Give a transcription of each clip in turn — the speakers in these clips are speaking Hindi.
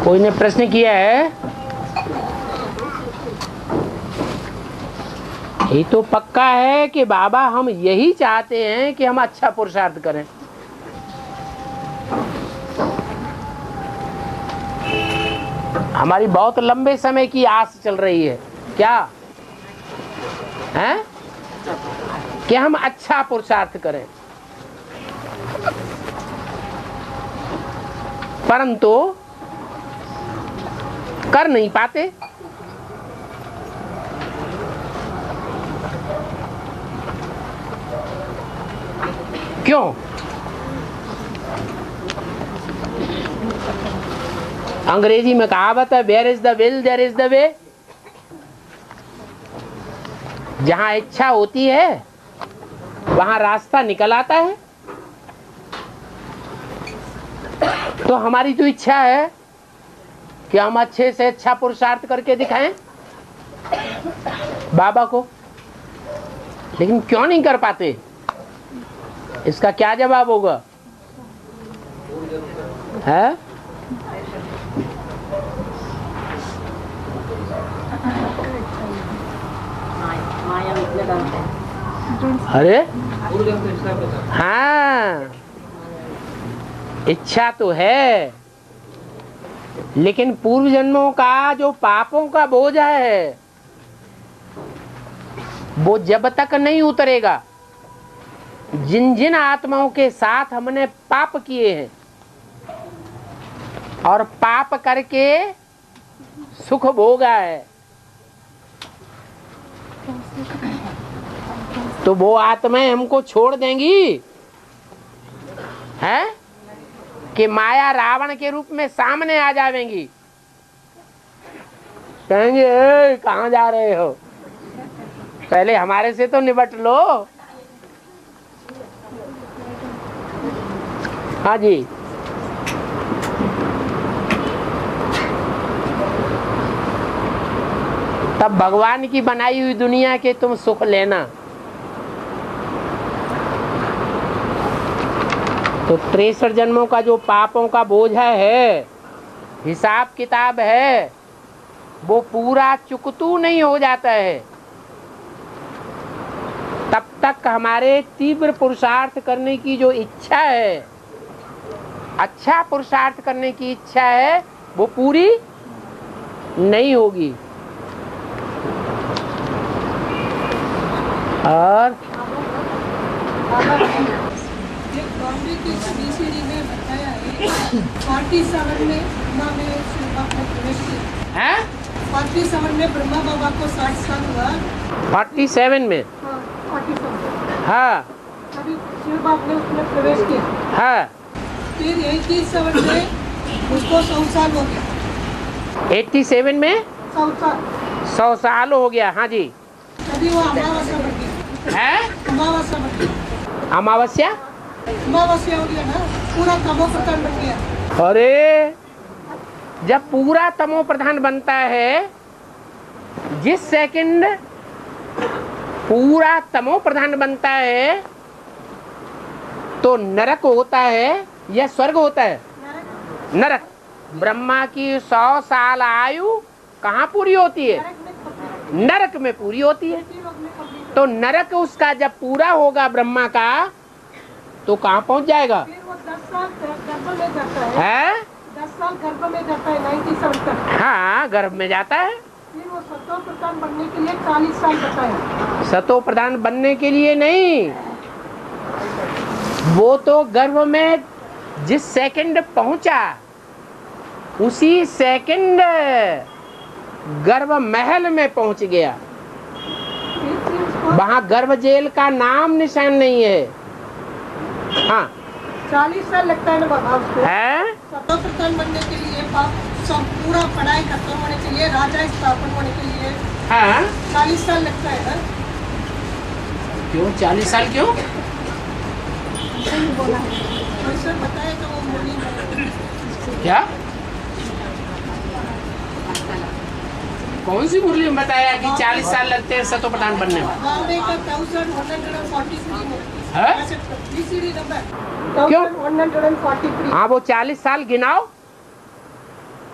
कोई ने प्रश्न किया है? ये तो पक्का है कि बाबा हम यही चाहते हैं कि हम अच्छा पुरुषार्थ करें। हमारी बहुत लंबे समय की आस चल रही है क्या है कि हम अच्छा पुरुषार्थ करें, परंतु कर नहीं पाते। क्यों? अंग्रेजी में कहावत है, where is the will there is the way. जहां इच्छा होती है वहां रास्ता निकल आता है। तो हमारी जो इच्छा है कि हम अच्छे से अच्छा पुरुषार्थ करके दिखाएं बाबा को, लेकिन क्यों नहीं कर पाते? इसका क्या जवाब होगा? है अरे हाँ, इच्छा तो है, लेकिन पूर्व जन्मों का जो पापों का बोझ है वो जब तक नहीं उतरेगा, जिन जिन आत्माओं के साथ हमने पाप किए हैं और पाप करके सुख भोगा है, तो वो आत्माएं हमको छोड़ देंगी है कि माया रावण के रूप में सामने आ जाएंगी, कहेंगे ए, कहाँ जा रहे हो, पहले हमारे से तो निपट लो। हाँ जी, तब भगवान की बनाई हुई दुनिया के तुम सुख लेना। तो 63 जन्मों का जो पापों का बोझ है, हिसाब किताब है, वो पूरा चुकतू नहीं हो जाता है तब तक हमारे तीव्र पुरुषार्थ करने की जो इच्छा है, अच्छा पुरुषार्थ करने की इच्छा है, वो पूरी नहीं होगी। और की सीढ़ी में बताया है 47 में ब्रह्मा में शिव बाबा ने प्रवेश किया है। 47 में ब्रह्मा बाबा को 60 साल हुआ। 47 में? हाँ, 47। हाँ, तभी शिव बाबा ने उसमें प्रवेश किया। हाँ, फिर 87 में उसको 100 साल हो गया। 87 में 100 साल, 100 साल हो गया। हाँ जी, तभी वो अमावस्या बन गया है। अमावस्या बन गया। अमावस्या अमावस्या हो गया ना, पूरा तमो प्रधान बन गया। अरे जब पूरा तमो प्रधान बनता है, जिस सेकंड पूरा तमो प्रधान बनता है, तो नरक होता है या स्वर्ग होता है? नरक। ब्रह्मा की 100 साल आयु कहाँ पूरी होती है? नरक में पूरी होती है। तो नरक उसका जब पूरा होगा ब्रह्मा का, तो कहाँ पहुँच जाएगा? फिर वो 10 साल गर्भ में जाता है। 10 साल गर्भ में जाता है 97 तक। हाँ, गर्भ में जाता है। फिर वो सतो प्रधान बनने के लिए 40 साल बताया। सतो प्रधान बनने के लिए नहीं, वो तो गर्भ में जिस सेकंड पहुंचा उसी सेकंड गर्भ महल में पहुंच गया। वहां गर्भ जेल का नाम निशान नहीं है। हाँ, 40 साल लगता है ना बाबा उसको। है सतो प्रधान बनने के लिए सब पूरा पढ़ाई खत्म होने के लिए, राजा स्थापन होने के लिए हाँ। 40 साल लगता है ना। क्यों 40 साल क्यों? बोला सर बताया तो वो बोली क्या? कौन सी मुरली में बताया कि 40 साल लगते हैं सतोप्रधान बनने में? बॉम्बे का 1143 में है? BCD नंबर क्यों? 1143। हाँ वो 40 साल गिनाओ।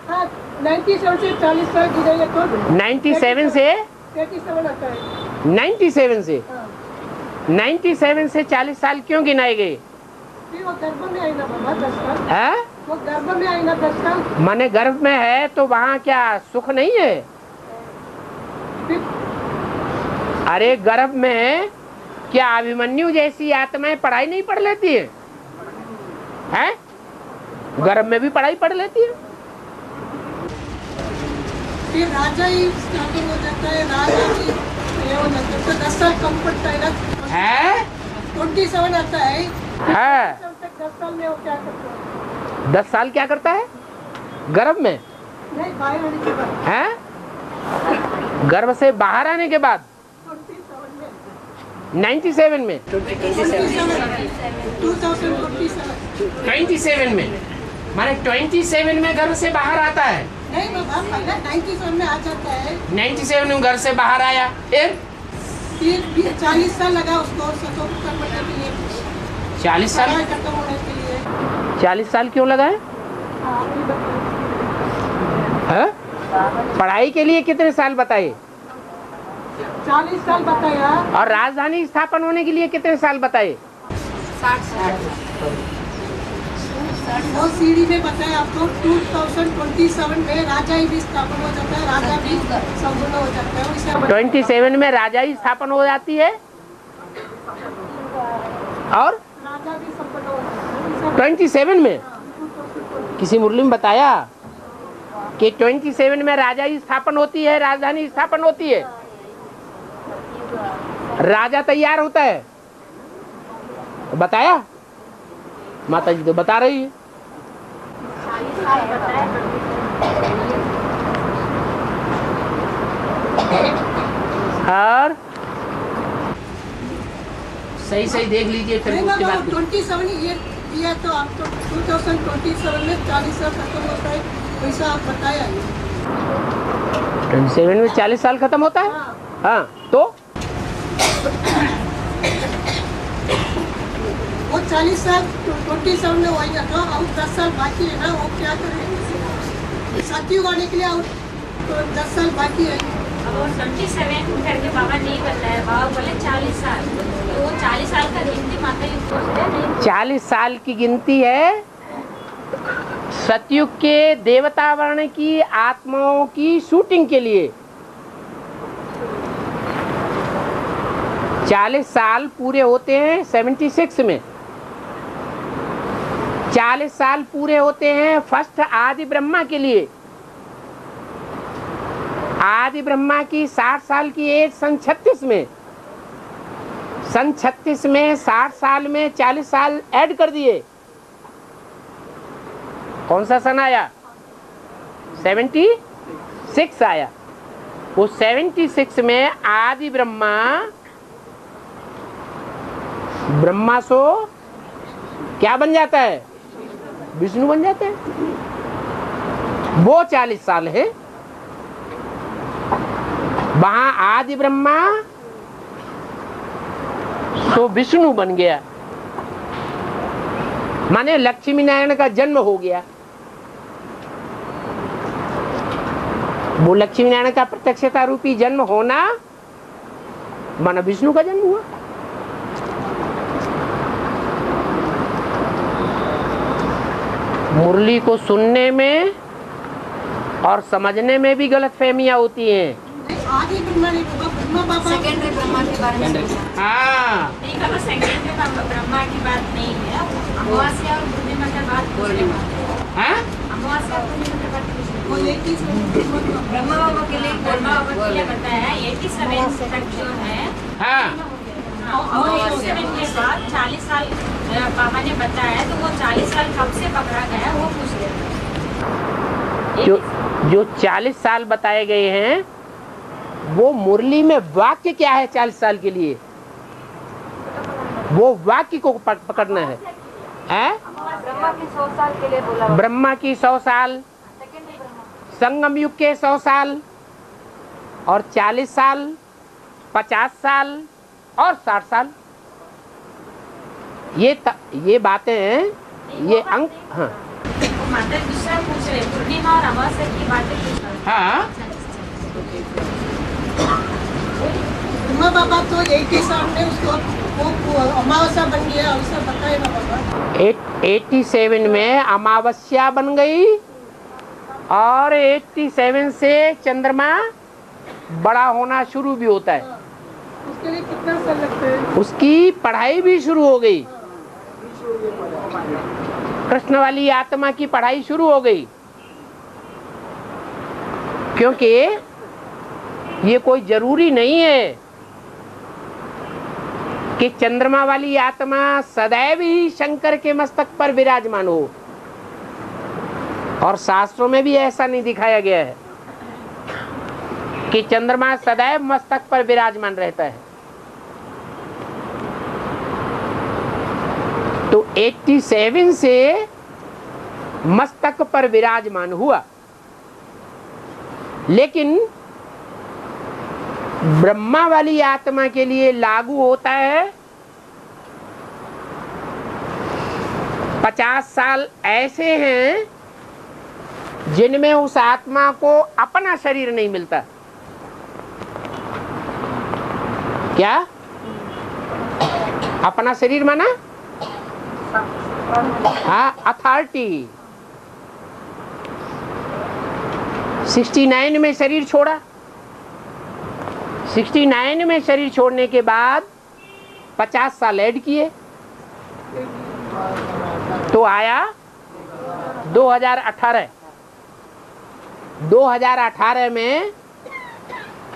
हाँ 97 से 40 साल गिनाइए तो 97 से 37 आता है। 97 से हाँ। 97 से 40 साल क्यों गिनाए गए? फिर वो गर्भ में आई ना बाबा 10 साल। है? वो गर्भ में आई ना 10 साल। माने गर्भ में है तो वहाँ क्या सुख नहीं है? फिर अरे गर्भ में क्या अभिमन्यु जैसी आत्माएं पढ़ाई नहीं पढ़ लेती है? हैं? गर्भ में भी पढ़ाई पढ़ लेती है। फिर राजा ही स्थापन हो जाता है, राजा ही ये हो जाता है, तो 10 साल कम पड़ता है ना। है? 27 आता है। है? 10 साल में वो क्या करता है? 10 साल क्या करता है? गर्भ में? नहीं बाहर आने के बाद। है? गर्भ से बाहर आने के बाद 97 में 27 में माने 27 में घर से बाहर आता है। नहीं बाबा पहले 97 में आ जाता है। 97 में घर से बाहर आया, फिर 40 साल लगा उसको सतोप्रधान बनने के लिए। 40 साल पढ़ाई खत्म होने के लिए। 40 साल क्यों लगा है? है? पढ़ाई के लिए कितने साल बताए? 40 साल बताया। और राजधानी स्थापन होने के लिए कितने साल बताए? 60 वो सीढ़ी में बताया आपको 2027 में राजा ही भी स्थापन हो जाता है, राजा भी संपूर्ण हो जाता है। 27 में राजा ही स्थापन हो जाती है और राजा भी संपूर्ण हो जाता है। 27 में किसी मुरली में बताया कि 27 में राजा ही स्थापन होती है, राजधानी स्थापन होती है, राजा तैयार होता है। बताया? माता जी तो बता रही है। और सही सही देख लीजिए फिर नहीं उसके बाबा बाद 27 ये दिया तो आपको 2027 में 40 साल खत्म होता है, वैसा आप बताया ही। 27 में 40 साल खत्म होता है। हाँ। हाँ तो वो 40 साल 27 में हो गया था और 10 साल बाकी है ना, वो क्या करेंगे? सतयुग आने के लिए और तो 10 साल बाकी है। अब वो 27 करके बाबा नहीं बताया, बाबा बोले 40 साल, तो वो 40 साल का गिनती माता जी सोचते नहीं। 40 साल की गिनती है सतयुग के देवता वर्ण की आत्माओं की शूटिंग के लिए। 40 साल पूरे होते हैं 76 में। 40 साल पूरे होते हैं फर्स्ट आदि ब्रह्मा के लिए। आदि ब्रह्मा की 60 साल की एज सन 36 में। सन 36 में 60 साल में 40 साल ऐड कर दिए। कौन सा सन आया? 76 आया। वो 76 में आदि ब्रह्मा सो क्या बन जाता है? विष्णु बन जाते हैं। वो 40 साल है। वहां आदि ब्रह्मा सो विष्णु बन गया, माने लक्ष्मी नारायण का जन्म हो गया। वो लक्ष्मी नारायण का प्रत्यक्षता रूपी जन्म होना माना विष्णु का जन्म हुआ। मुरली को सुनने में और समझने में भी गलतफहमियां होती हैं। आदि ब्रह्मा नहीं होगा, ब्रह्मा बाबा सेकेंडरी ब्रह्मा के बारे में सोचा। हाँ नहीं कहा सेकेंडरी ब्रह्मा की बात नहीं है, अमावस्या और पूर्णिमा के बाद दूसरी बात है। हाँ अमावस्या और पूर्णिमा के बाद दूसरी वो एक ही ब्रह्मा बाबा के लिए ब्रह्मा बाबा के लिए बताया 87 तक जो है। हाँ और 87 के बाद 40 साल बाबा ने बताया, तो वो 40 साल कब से पकड़ा गया वो पूछ रहे थे। जो 40 साल बताए गए हैं वो मुरली में वाक्य क्या है? 40 साल के लिए वो वाक्य को पकड़ना है। ब्रह्मा की 100 साल के लिए बोला, ब्रह्मा की 100 साल, संगम युग के 100 साल, और 40 साल, 50 साल और 60 साल, ये बातें हैं, ये अंक। हाँ माता विषय पूछ रहे, पूर्णिमा और अमावस्या की बातें पूछ रहे। हाँ ब्रह्मा बाबा तो एक ही सामने उसको वो अमावस्या बन गया, अवसर बताए ना बाबा। 87 में अमावस्या बन गई और 87 से चंद्रमा बड़ा होना शुरू भी होता है। उसके लिए कितना साल लगता है? उसकी पढ़ाई भी शुरू हो गई, कृष्ण वाली आत्मा की पढ़ाई शुरू हो गई, क्योंकि ये कोई जरूरी नहीं है कि चंद्रमा वाली आत्मा सदैव ही शंकर के मस्तक पर विराजमान हो, और शास्त्रों में भी ऐसा नहीं दिखाया गया है कि चंद्रमा सदैव मस्तक पर विराजमान रहता है। तो 87 से मस्तक पर विराजमान हुआ, लेकिन ब्रह्मा वाली आत्मा के लिए लागू होता है 50 साल ऐसे हैं जिनमें उस आत्मा को अपना शरीर नहीं मिलता। क्या अपना शरीर माना? हाँ, अथॉरिटी। 69 में शरीर छोड़ा, 69 में शरीर छोड़ने के बाद 50 साल ऐड किए तो आया 2018। 2018 में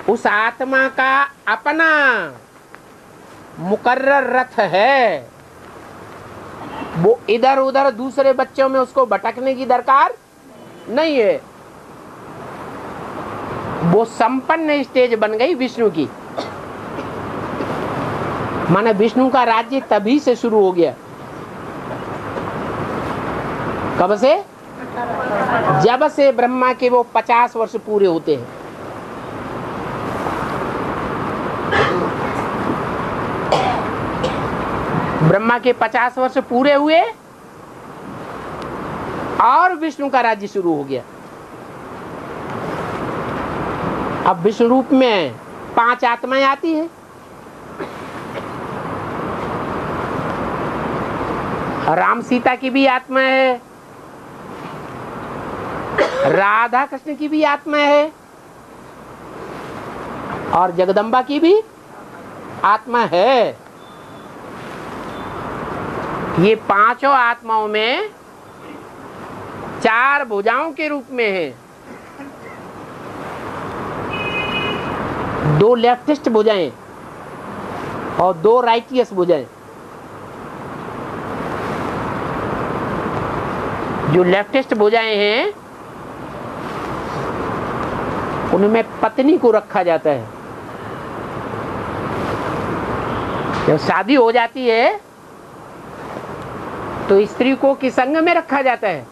उस आत्मा का अपना मुकर्रर रथ है, वो इधर उधर दूसरे बच्चों में उसको भटकने की दरकार नहीं है। वो संपन्न स्टेज बन गई विष्णु की। माने विष्णु का राज्य तभी से शुरू हो गया। कब से? जब से ब्रह्मा के वो 50 वर्ष पूरे होते हैं। ब्रह्मा के 50 वर्ष पूरे हुए और विष्णु का राज्य शुरू हो गया। अब विष्णु रूप में 5 आत्माएं आती हैं। राम सीता की भी आत्मा है, राधा कृष्ण की भी आत्मा है, और जगदम्बा की भी आत्मा है। ये पांचों आत्माओं में 4 भुजाओं के रूप में है। 2 लेफ्टिस्ट भुजाएं और 2 राइटियस भुजाएं। जो लेफ्टिस्ट भुजाएं हैं उनमें पत्नी को रखा जाता है। जब शादी हो जाती है तो स्त्री को किस अंग में रखा जाता है?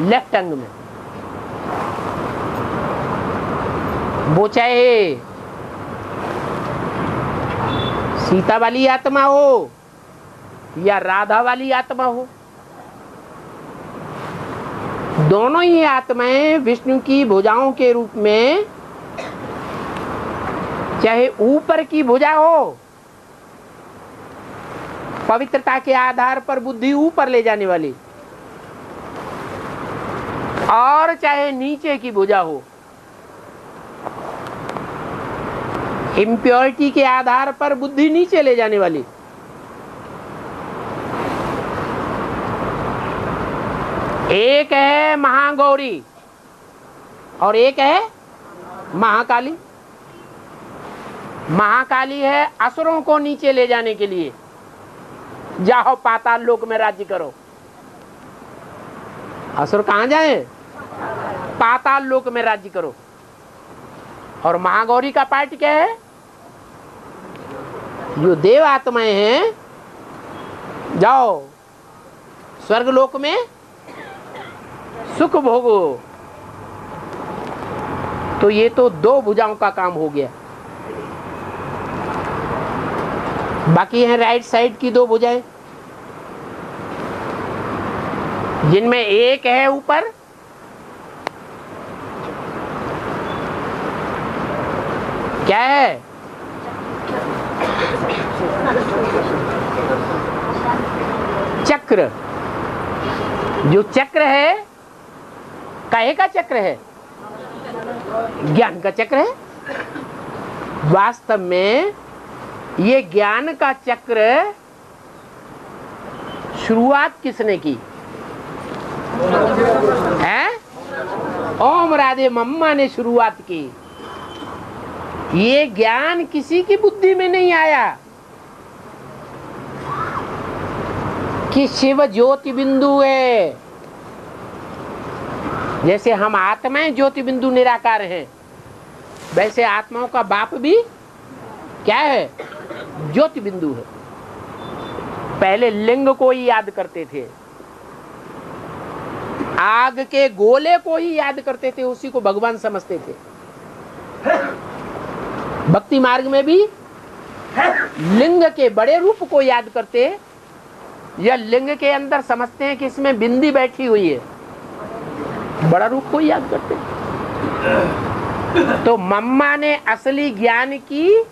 लेफ्ट अंग में। वो चाहे सीता वाली आत्मा हो या राधा वाली आत्मा हो, दोनों ही आत्माएं विष्णु की भुजाओं के रूप में, चाहे ऊपर की भुजा हो, पवित्रता के आधार पर बुद्धि ऊपर ले जाने वाली, और चाहे नीचे की भुजा हो, इम्प्योरिटी के आधार पर बुद्धि नीचे ले जाने वाली। एक है महागौरी और एक है महाकाली। महाकाली है असुरों को नीचे ले जाने के लिए, जाओ पाताल लोक में राज्य करो। असुर कहां जाए? पाताल लोक में राज्य करो। और महागौरी का पार्ट क्या है? जो देव आत्माएं हैं, जाओ स्वर्ग लोक में सुख भोगो। तो ये तो 2 भुजाओं का काम हो गया। बाकी है राइट साइड की 2 भुजाएं, जिनमें एक है ऊपर, क्या है? चक्र। जो चक्र है, काहे का चक्र है? ज्ञान का चक्र है। वास्तव में ये ज्ञान का चक्र शुरुआत किसने की है? ओम राधे मम्मा ने शुरुआत की। ये ज्ञान किसी की बुद्धि में नहीं आया कि शिव ज्योति बिंदु है। जैसे हम आत्माएं ज्योति बिंदु निराकार हैं, वैसे आत्माओं का बाप भी क्या है? ज्योति बिंदु है। पहले लिंग को ही याद करते थे, आग के गोले को ही याद करते थे, उसी को भगवान समझते थे। भक्ति मार्ग में भी लिंग के बड़े रूप को याद करते, या लिंग के अंदर समझते हैं कि इसमें बिंदी बैठी हुई है, बड़ा रूप को याद करते। तो मम्मा ने असली ज्ञान की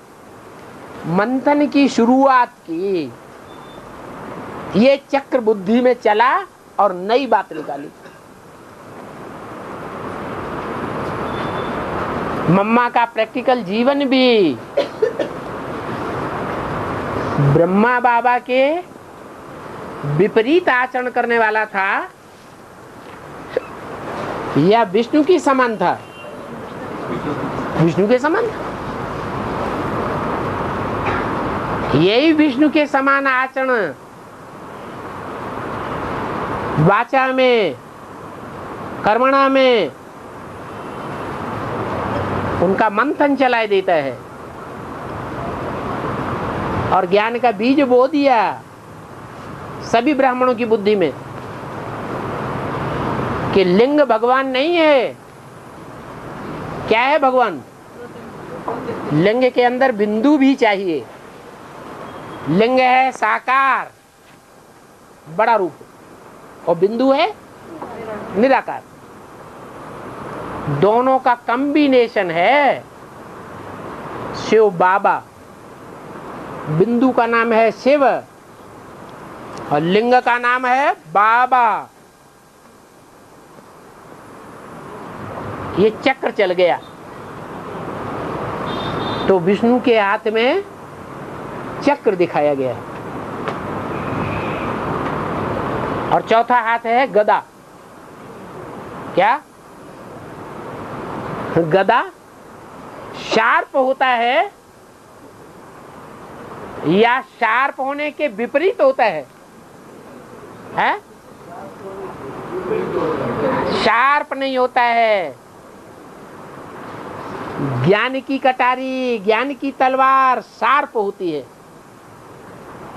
मंथन की शुरुआत की। ये चक्र बुद्धि में चला और नई बात निकाली। मम्मा का प्रैक्टिकल जीवन भी ब्रह्मा बाबा के विपरीत आचरण करने वाला था या विष्णु की समान था? विष्णु के समान था। यही विष्णु के समान आचरण वाचा में, कर्मणा में उनका मंथन चलाए देता है और ज्ञान का बीज बो दिया सभी ब्राह्मणों की बुद्धि में कि लिंग भगवान नहीं है। क्या है भगवान? लिंग के अंदर बिंदु भी चाहिए। लिंग है साकार, बड़ा रूप, और बिंदु है निराकार। दोनों का कॉम्बिनेशन है शिव बाबा। बिंदु का नाम है शिव और लिंग का नाम है बाबा। ये चक्र चल गया तो विष्णु के हाथ में चक्र दिखाया गया और चौथा हाथ है गदा। क्या? गदा शार्प होता है या शार्प होने के विपरीत होता है? हैं? शार्प नहीं होता है। ज्ञान की कटारी, ज्ञान की तलवार शार्प होती है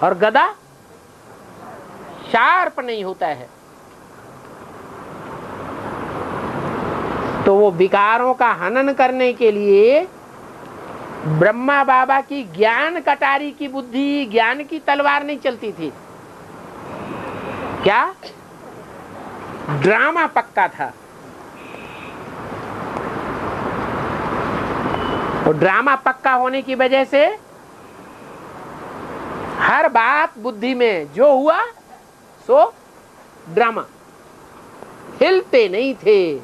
और गदा शार्प नहीं होता है। तो वो विकारों का हनन करने के लिए ब्रह्मा बाबा की ज्ञान कटारी की बुद्धि, ज्ञान की तलवार नहीं चलती थी। क्या? ड्रामा पक्का था। और ड्रामा पक्का होने की वजह से हर बात बुद्धि में जो हुआ सो ड्रामा, हिलते नहीं थे।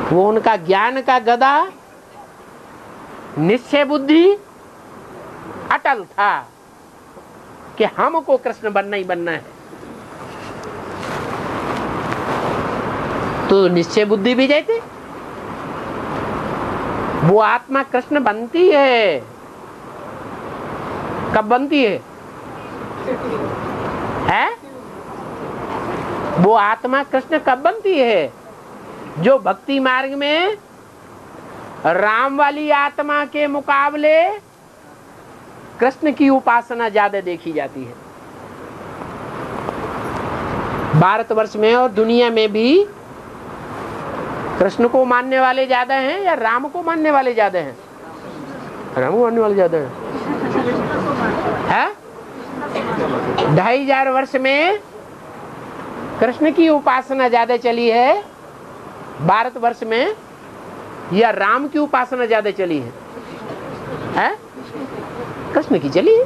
वो उनका ज्ञान का गदा, निश्चय बुद्धि अटल था कि हमको कृष्ण बनना ही बनना है। तो निश्चय बुद्धि भी जाती, वो आत्मा कृष्ण बनती है। कब बनती है? है? वो आत्मा कृष्ण कब बनती है? जो भक्ति मार्ग में राम वाली आत्मा के मुकाबले कृष्ण की उपासना ज्यादा देखी जाती है। भारतवर्ष में और दुनिया में भी कृष्ण को मानने वाले ज्यादा हैं या राम को मानने वाले ज्यादा हैं? राम को मानने वाले ज्यादा हैं। 2500 वर्ष में कृष्ण की उपासना ज्यादा चली है भारतवर्ष में या राम की उपासना ज्यादा चली है? कृष्ण की चली है।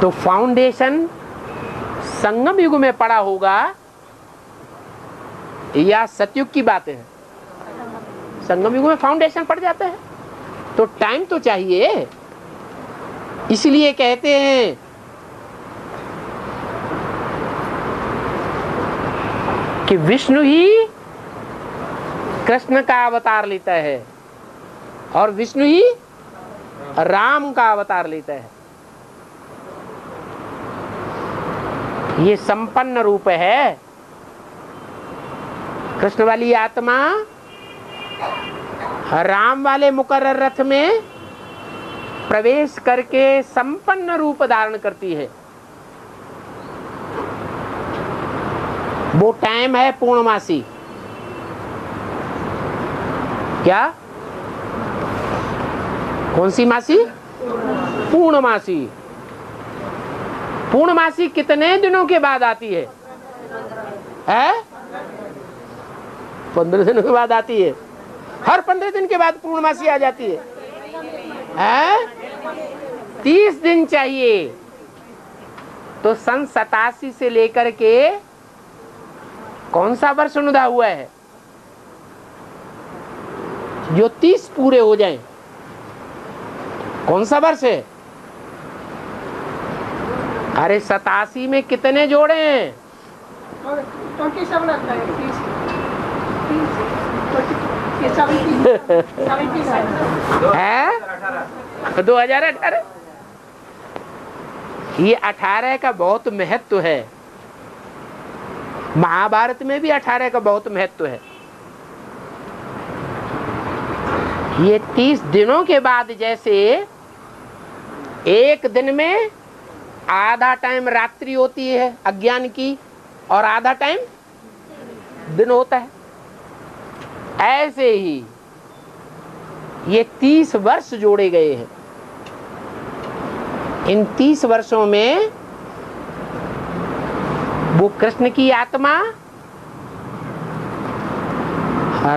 तो फाउंडेशन संगम युग में पड़ा होगा या सतयुग की बात है? संगम युग में फाउंडेशन पड़ जाता है, तो टाइम तो चाहिए। इसलिए कहते हैं कि विष्णु ही कृष्ण का अवतार लेता है और विष्णु ही राम का अवतार लेता है। ये संपन्न रूप है। कृष्ण वाली आत्मा राम वाले मुकर्रर रथ में प्रवेश करके संपन्न रूप धारण करती है। वो टाइम है पूर्णमासी। क्या? कौन सी मासी? पूर्णमासी। पूर्णमासी कितने दिनों के बाद आती है? 15 दिनों के बाद आती है। हर 15 दिन के बाद पूर्णमासी आ जाती है। 30 दिन चाहिए। तो सन 87 से लेकर के कौन सा वर्ष अनुदा हुआ है जो 30 पूरे हो जाएं? कौन सा वर्ष है? अरे 87 में कितने जोड़े हैं? 27 आता है। 2018। ये 18 का बहुत महत्व है। महाभारत में भी 18 का बहुत महत्व है। ये 30 दिनों के बाद जैसे एक दिन में आधा टाइम रात्रि होती है अज्ञान की और आधा टाइम दिन होता है, ऐसे ही ये 30 वर्ष जोड़े गए हैं। इन 30 वर्षों में वो कृष्ण की आत्मा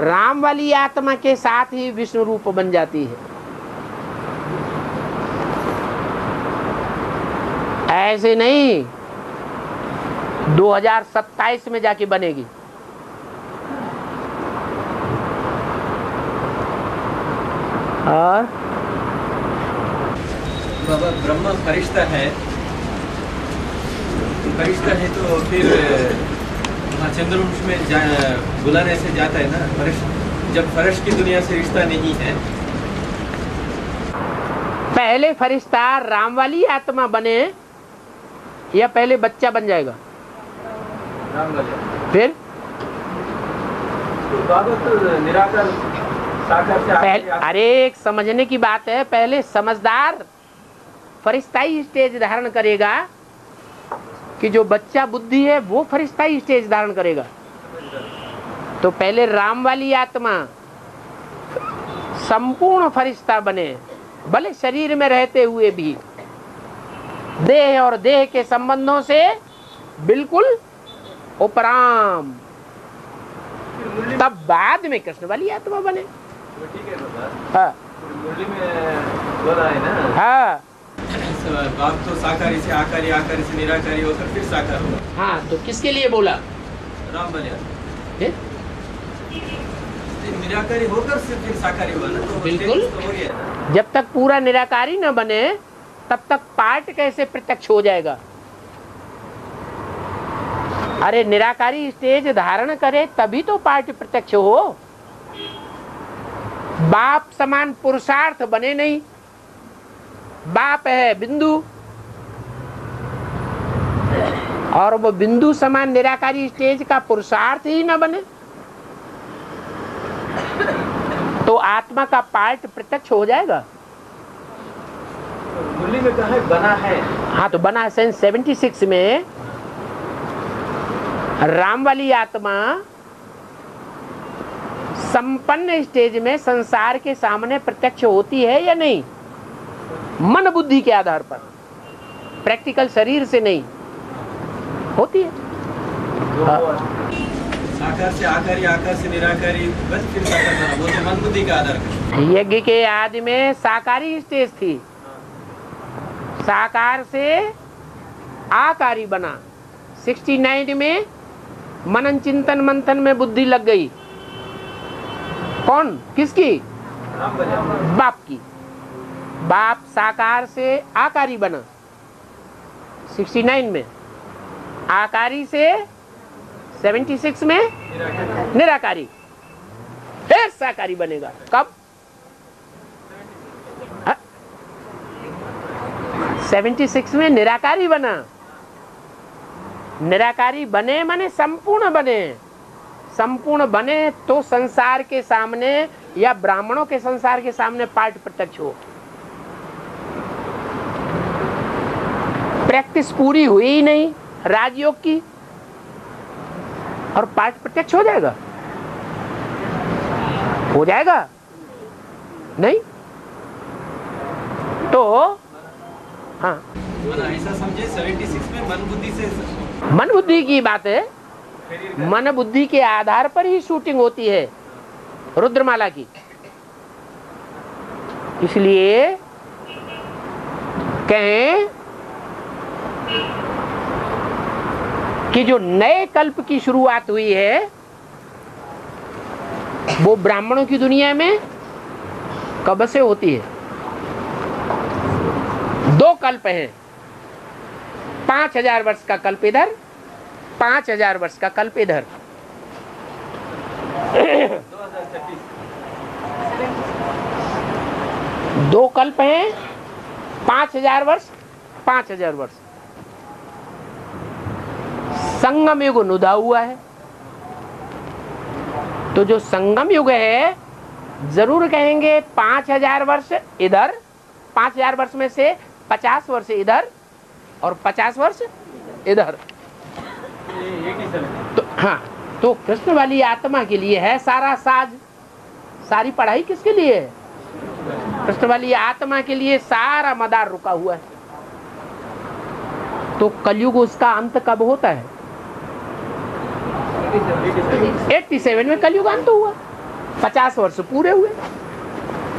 राम वाली आत्मा के साथ ही विष्णु रूप बन जाती है। ऐसे नहीं 2027 में जाके बनेगी। और बाबा ब्रह्मा फरिश्ता है तो फिर वहाँ चंद्रवंश में बुलाने से जाता है ना। जब फरिश्त की दुनिया से रिश्ता नहीं है। पहले फरिश्ता राम वाली आत्मा बने या पहले बच्चा बन जाएगा? राम वाले। फिर तो बाबा तो निराकार साकार से अरे एक समझने की बात है। पहले समझदार फरिश्ताई स्टेज धारण करेगा कि जो बच्चा बुद्धि है वो फरिश्ताई स्टेज धारण करेगा। तो पहले राम वाली आत्मा संपूर्ण फरिश्ता बने, भले शरीर में रहते हुए भी देह और देह के संबंधों से बिल्कुल उपराम, तब बाद में कृष्ण वाली आत्मा बने। ठीक है बाबा। हाँ मुरली में बोला है ना। हाँ बाप तो साकारी से आकारी, आकारी से निराकारी होकर फिर साकार होगा। हाँ, तो किसके लिए बोला? राम बने निराकारी होकर फिर साकारी हुआ ना। तो बिल्कुल। तो हो गया ना। जब तक पूरा निराकारी न बने तब तक पार्ट कैसे प्रत्यक्ष हो जाएगा? अरे निराकारी स्टेज धारण करे तभी तो पार्ट प्रत्यक्ष हो। बाप समान पुरुषार्थ बने नहीं। बाप है बिंदु और वो बिंदु समान निराकारी स्टेज का पुरुषार्थ ही न बने तो आत्मा का पार्ट प्रत्यक्ष हो जाएगा। मुरली में कहा है बना है। हाँ, तो बना सन 76 में राम वाली आत्मा संपन्न स्टेज में संसार के सामने प्रत्यक्ष होती है या नहीं? मन बुद्धि के आधार पर, प्रैक्टिकल शरीर से नहीं होती है। साकार से आकारी, आकार से निराकारी, बस फिर साकार बना, वो तो मन बुद्धि का आधार है। यज्ञ के आदि में साकारी स्टेज थी, साकार से आकारी बना। 69 में मनन चिंतन मंथन में बुद्धि लग गई। कौन? किसकी? बाप की। बाप साकार से आकारी बना 69 में, आकारी से 76 में निराकारी, फिर साकारी बनेगा। कब? 76 में निराकारी बना। निराकारी बने माने संपूर्ण बने। संपूर्ण बने तो संसार के सामने या ब्राह्मणों के संसार के सामने पाठ प्रत्यक्ष हो। प्रैक्टिस पूरी हुई ही नहीं राजयोग की, और पाठ प्रत्यक्ष हो जाएगा? हो जाएगा नहीं? तो हाँ, ऐसा समझे 76 में मन बुद्धि से, मन बुद्धि की बात है। मन बुद्धि के आधार पर ही शूटिंग होती है रुद्रमाला की। इसलिए कहें कि जो नए कल्प की शुरुआत हुई है वो ब्राह्मणों की दुनिया में कब से होती है? 2 कल्प हैं। 5000 वर्ष का कल्प इधर, 5000 वर्ष का कल्प इधर। 2 कल्प हैं, 5000 वर्ष, 5000 वर्ष। संगम युग नुदा हुआ है। तो जो संगम युग है, जरूर कहेंगे 5000 वर्ष इधर, 5000 वर्ष में से 50 वर्ष इधर और 50 वर्ष इधर। तो हाँ, तो कृष्ण वाली आत्मा के लिए है सारा साज। सारी पढ़ाई किसके लिए है? कृष्ण वाली आत्मा के लिए सारा मदार रुका हुआ है। तो कलयुग उसका अंत कब होता है? 87 में कलयुग अंत हुआ, 50 वर्ष पूरे हुए।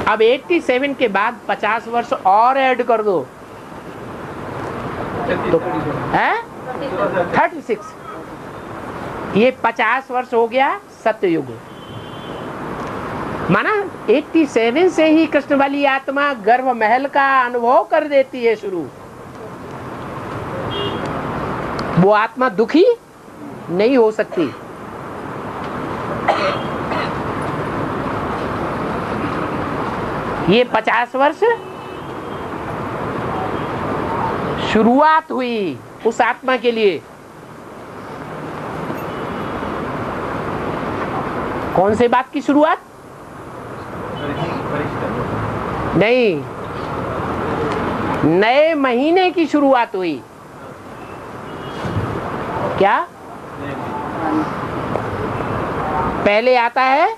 अब 87 के बाद 50 वर्ष और ऐड कर दो तो है 36। ये 50 वर्ष हो गया सत्ययुग। माना 87 से ही कृष्ण वाली आत्मा गर्भ महल का अनुभव कर देती है शुरू। वो आत्मा दुखी नहीं हो सकती। ये 50 वर्ष शुरुआत हुई उस आत्मा के लिए। कौन से बात की शुरुआत? नहीं, नए महीने की शुरुआत हुई। क्या? पहले आता है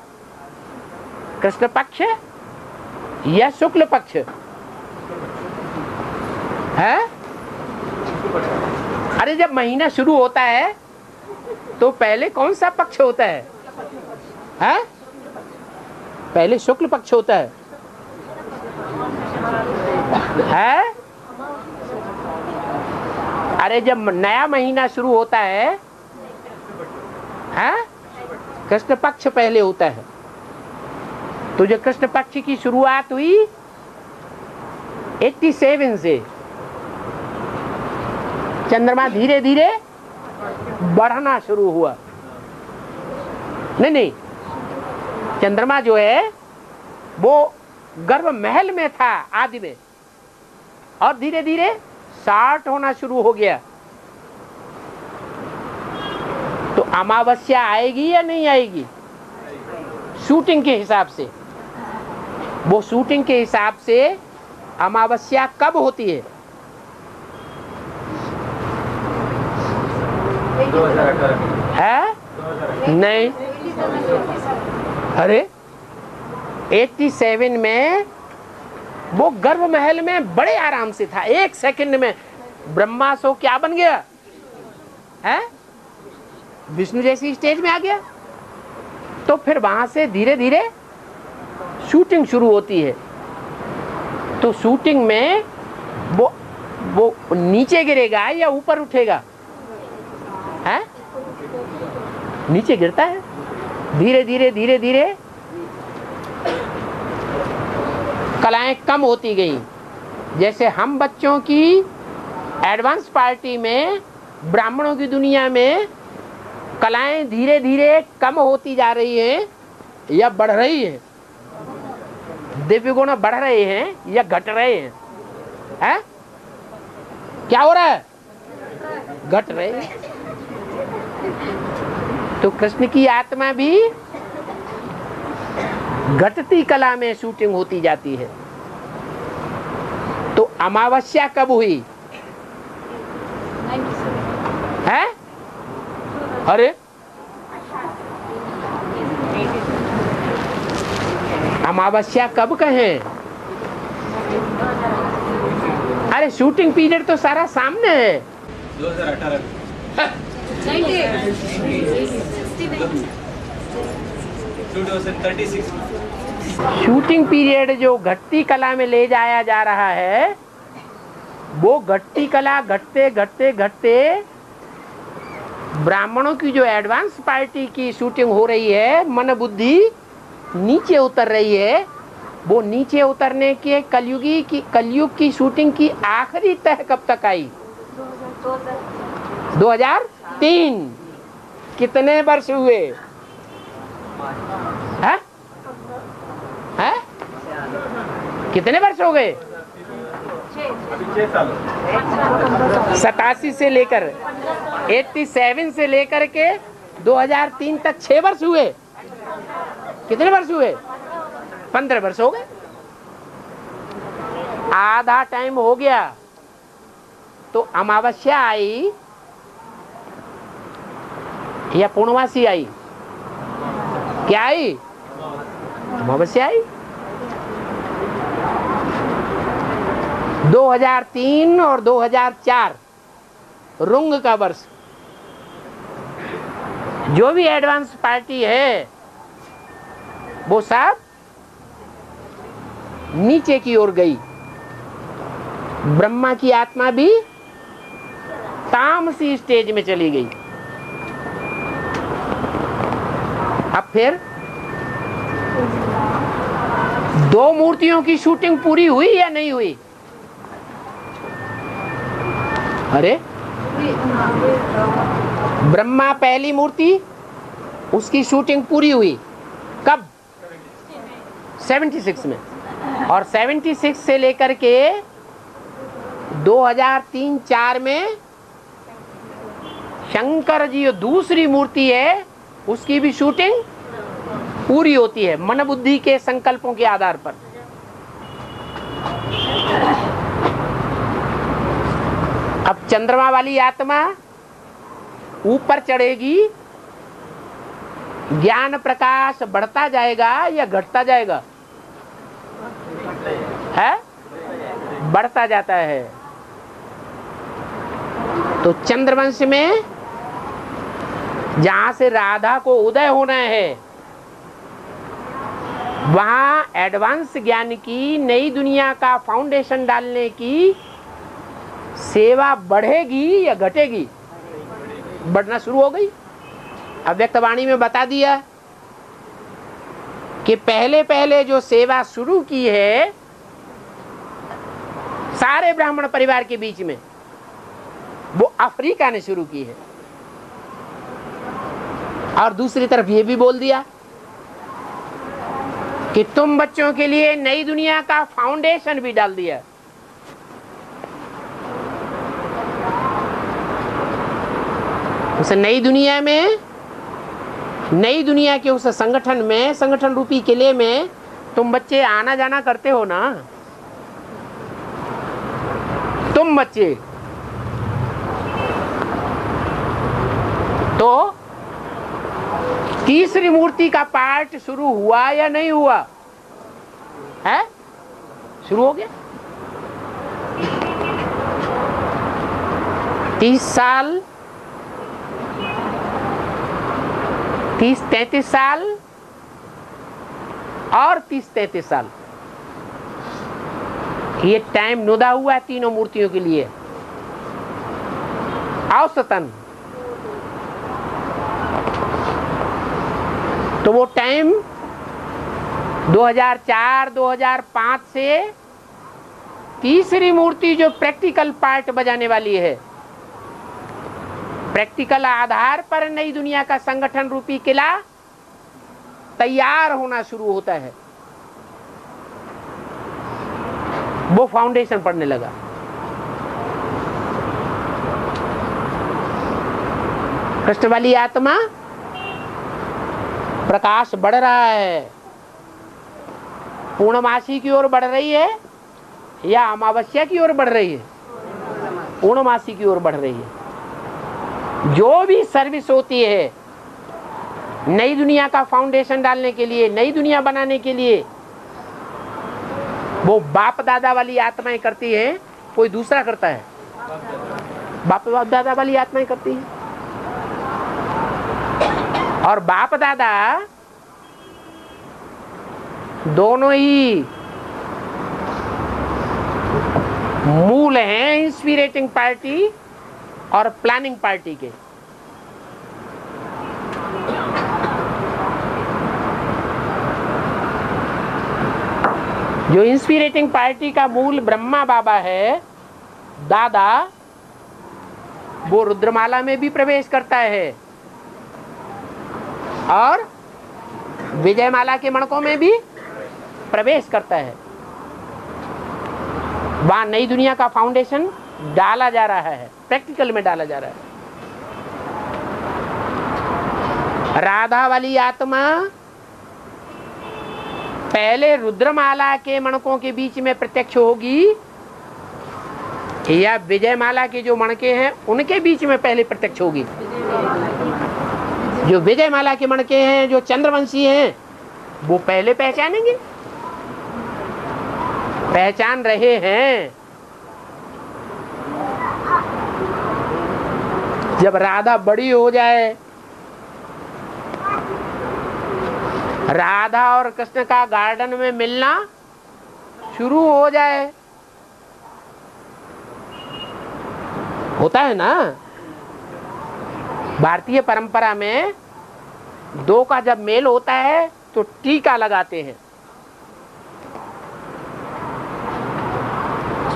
कृष्ण पक्ष या शुक्ल पक्ष है? अरे जब महीना शुरू होता है तो पहले कौन सा पक्ष होता है? हैं? पहले शुक्ल पक्ष होता है। है? अरे जब नया महीना शुरू होता है, कृष्ण पक्ष पहले होता है। तो जो कृष्ण पक्ष की शुरुआत हुई 87 से, चंद्रमा धीरे धीरे बढ़ना शुरू हुआ। नहीं, चंद्रमा जो है वो गर्भ महल में था आदि में, और धीरे धीरे 60 होना शुरू हो गया। तो अमावस्या आएगी या नहीं आएगी? शूटिंग के हिसाब से, वो शूटिंग के हिसाब से अमावस्या कब होती है? 2018 है? नहीं अरे 87 में वो गर्भ महल में बड़े आराम से था, 1 सेकंड में ब्रह्मासो क्या बन गया है, विष्णु जैसी स्टेज में आ गया। तो फिर वहां से धीरे धीरे शूटिंग शुरू होती है। तो शूटिंग में वो नीचे गिरेगा या ऊपर उठेगा, है नीचे गिरता है। धीरे धीरे धीरे धीरे कलाएं कम होती गई। जैसे हम बच्चों की एडवांस पार्टी में, ब्राह्मणों की दुनिया में कलाएं धीरे धीरे कम होती जा रही हैं या बढ़ रही है, दिव्य गुण बढ़ रहे हैं या घट रहे हैं, है? क्या हो रहा है? घट रहे हैं। तो कृष्ण की आत्मा भी घटती कला में शूटिंग होती जाती है। तो अमावस्या कब हुई है? अरे अमावस्या कब कहें? अरे शूटिंग पीरियड तो सारा सामने है। 2018 2036 शूटिंग पीरियड जो घटती कला में ले जाया जा रहा है, वो घटती कला घटते घटते घटते ब्राह्मणों की जो एडवांस पार्टी की शूटिंग हो रही है, मन बुद्धि नीचे उतर रही है। वो नीचे उतरने के कलयुग की शूटिंग की आखिरी तह कब तक आई? 2003। कितने वर्ष हुए हैं? हैं? कितने वर्ष हो गए? 87 से लेकर 87 से लेकर के 2003 तक 6 वर्ष हुए। कितने वर्ष हुए? 15 वर्ष हो गए। आधा टाइम हो गया। तो अमावस्या आई या पूर्णमासी आई? क्या आई? अमावस्या आई। 2003 और 2004 रुंग का वर्ष। जो भी एडवांस पार्टी है वो सब नीचे की ओर गई। ब्रह्मा की आत्मा भी तामसी स्टेज में चली गई। अब फिर 2 मूर्तियों की शूटिंग पूरी हुई या नहीं हुई? अरे ब्रह्मा पहली मूर्ति, उसकी शूटिंग पूरी हुई कब? 76 में। और 76 से लेकर के 2003-04 में शंकर जी जो दूसरी मूर्ति है उसकी भी शूटिंग पूरी होती है मन बुद्धि के संकल्पों के आधार पर। अब चंद्रमा वाली आत्मा ऊपर चढ़ेगी, ज्ञान प्रकाश बढ़ता जाएगा या घटता जाएगा? है? बढ़ता जाता है। तो चंद्रवंश में जहां से राधा को उदय होना है, वहां एडवांस ज्ञान की नई दुनिया का फाउंडेशन डालने की सेवा बढ़ेगी या घटेगी? बढ़ना शुरू हो गई। अव्यक्तवाणी में बता दिया कि पहले पहले जो सेवा शुरू की है सारे ब्राह्मण परिवार के बीच में, वो अफ्रीका ने शुरू की है। और दूसरी तरफ ये भी बोल दिया कि तुम बच्चों के लिए नई दुनिया का फाउंडेशन भी डाल दिया। उस नई दुनिया में, नई दुनिया के उस संगठन में, संगठन रूपी किले में तुम बच्चे आना जाना करते हो ना। तुम बच्चे तो तीसरी मूर्ति का पार्ट शुरू हुआ या नहीं हुआ है? शुरू हो गया। 30 साल 30-33 साल और 30-33 साल ये टाइम नुदा हुआ है तीनों मूर्तियों के लिए औसतन। तो वो टाइम 2004-2005 से तीसरी मूर्ति जो प्रैक्टिकल पार्ट बजाने वाली है, प्रैक्टिकल आधार पर नई दुनिया का संगठन रूपी किला तैयार होना शुरू होता है, वो फाउंडेशन पड़ने लगा। कृष्ण वाली आत्मा प्रकाश बढ़ रहा है, पूर्णमासी की ओर बढ़ रही है या अमावस्या की ओर बढ़ रही है? पूर्णमासी की ओर बढ़ रही है। जो भी सर्विस होती है नई दुनिया का फाउंडेशन डालने के लिए, नई दुनिया बनाने के लिए, वो बाप दादा वाली आत्माएं करती है, कोई दूसरा करता है? बाप दादा वाली आत्माएं करती है। और बाप दादा दोनों ही मूल हैं इंस्पिरेटिंग पार्टी और प्लानिंग पार्टी के। जो इंस्पिरेटिंग पार्टी का मूल ब्रह्मा बाबा है, दादा, वो रुद्रमाला में भी प्रवेश करता है और विजयमाला के मणकों में भी प्रवेश करता है। वहां नई दुनिया का फाउंडेशन डाला जा रहा है, प्रैक्टिकल में डाला जा रहा है। राधा वाली आत्मा पहले रुद्रमाला के मणकों के बीच में प्रत्यक्ष होगी या विजयमाला के जो मणके हैं उनके बीच में पहले प्रत्यक्ष होगी? जो विजयमाला के मणके हैं, जो चंद्रवंशी हैं, वो पहले पहचानेंगे, पहचान रहे हैं। जब राधा बड़ी हो जाए, राधा और कृष्ण का गार्डन में मिलना शुरू हो जाए, होता है ना भारतीय परंपरा में, दो का जब मेल होता है तो टीका लगाते हैं,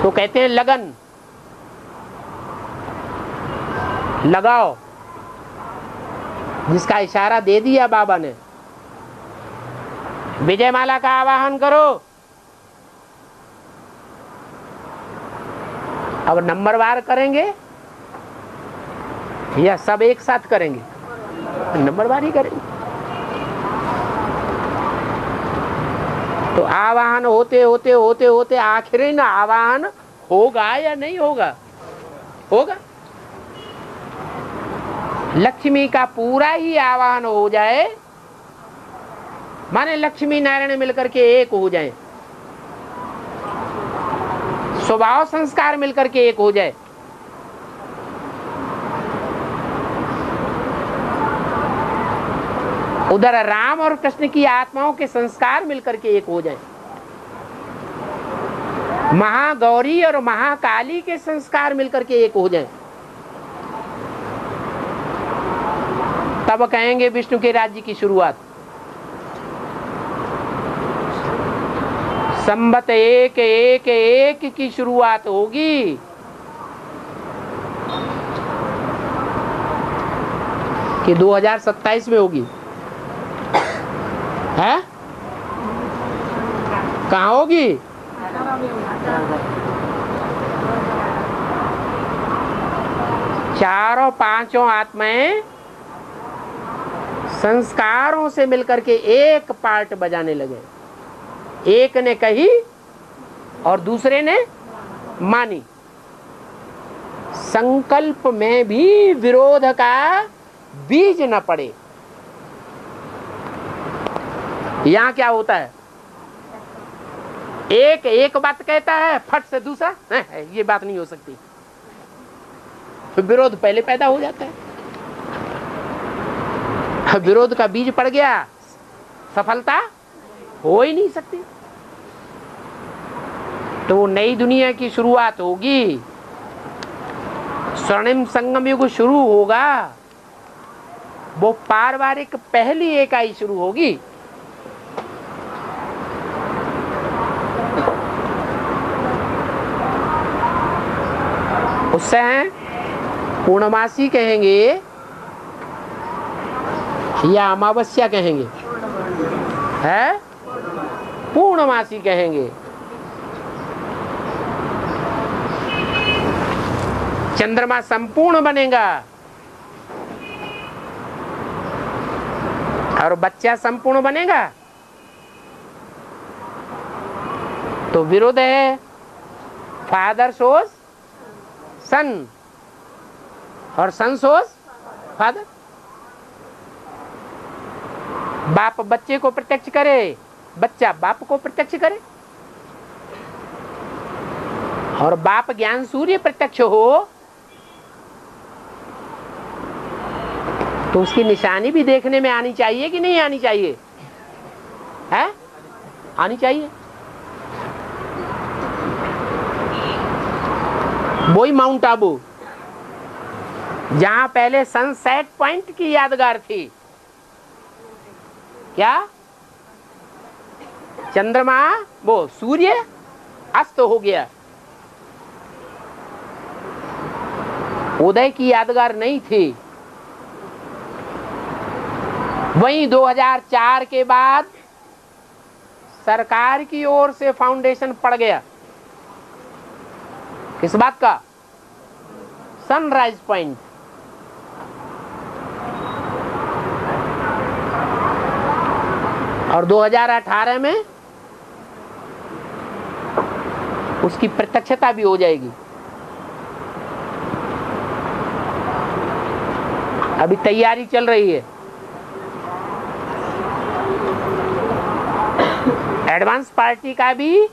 तो कहते हैं लगन लगाओ, जिसका इशारा दे दिया बाबा ने। विजयमाला का आवाहन करो। अब नंबरवार करेंगे या सब एक साथ करेंगे? नंबरवार ही करेंगे। तो आवाहन होते होते होते होते आखिर ना आवाहन होगा या नहीं होगा? होगा। लक्ष्मी का पूरा ही आवाहन हो जाए, माने लक्ष्मी नारायण मिलकर के एक हो जाए, स्वभाव संस्कार मिलकर के एक हो जाए, उधर राम और कृष्ण की आत्माओं के संस्कार मिलकर के एक हो जाए, महागौरी और महाकाली के संस्कार मिलकर के एक हो जाए, तब कहेंगे विष्णु के राज्य की शुरुआत। संबत एक एक एक की शुरुआत होगी। कि 2027 में होगी? है? कहाँ होगी? चारों पांचों आत्माएं संस्कारों से मिलकर के एक पार्ट बजाने लगे। एक ने कही और दूसरे ने मानी। संकल्प में भी विरोध का बीज न पड़े, यहाँ क्या होता है, एक बात कहता है, फट से दूसरा ये बात नहीं हो सकती, फिर विरोध पहले पैदा हो जाता है। विरोध का बीज पड़ गया, सफलता हो ही नहीं सकती। तो वो नई दुनिया की शुरुआत होगी, स्वर्णिम संगम युग शुरू होगा, वो पारिवारिक पहली इकाई शुरू होगी। उससे हैं पूर्णमासी कहेंगे या अमावस्या कहेंगे, है पूर्णमासी कहेंगे। चंद्रमा संपूर्ण बनेगा और बच्चा संपूर्ण बनेगा। तो विरोध है, फादर सोस सन और सन सोस फादर। बाप बच्चे को प्रत्यक्ष करे, बच्चा बाप को प्रत्यक्ष करे, और बाप ज्ञान सूर्य प्रत्यक्ष हो तो उसकी निशानी भी देखने में आनी चाहिए कि नहीं आनी चाहिए, है आनी चाहिए। वही माउंट आबू जहां पहले सनसेट पॉइंट की यादगार थी, क्या चंद्रमा वो सूर्य अस्त हो गया, उदय की यादगार नहीं थी। वहीं 2004 के बाद सरकार की ओर से फाउंडेशन पड़ गया, किस बात का, सनराइज पॉइंट। और 2018 में उसकी प्रत्यक्षता भी हो जाएगी। अभी तैयारी चल रही है। एडवांस पार्टी का भी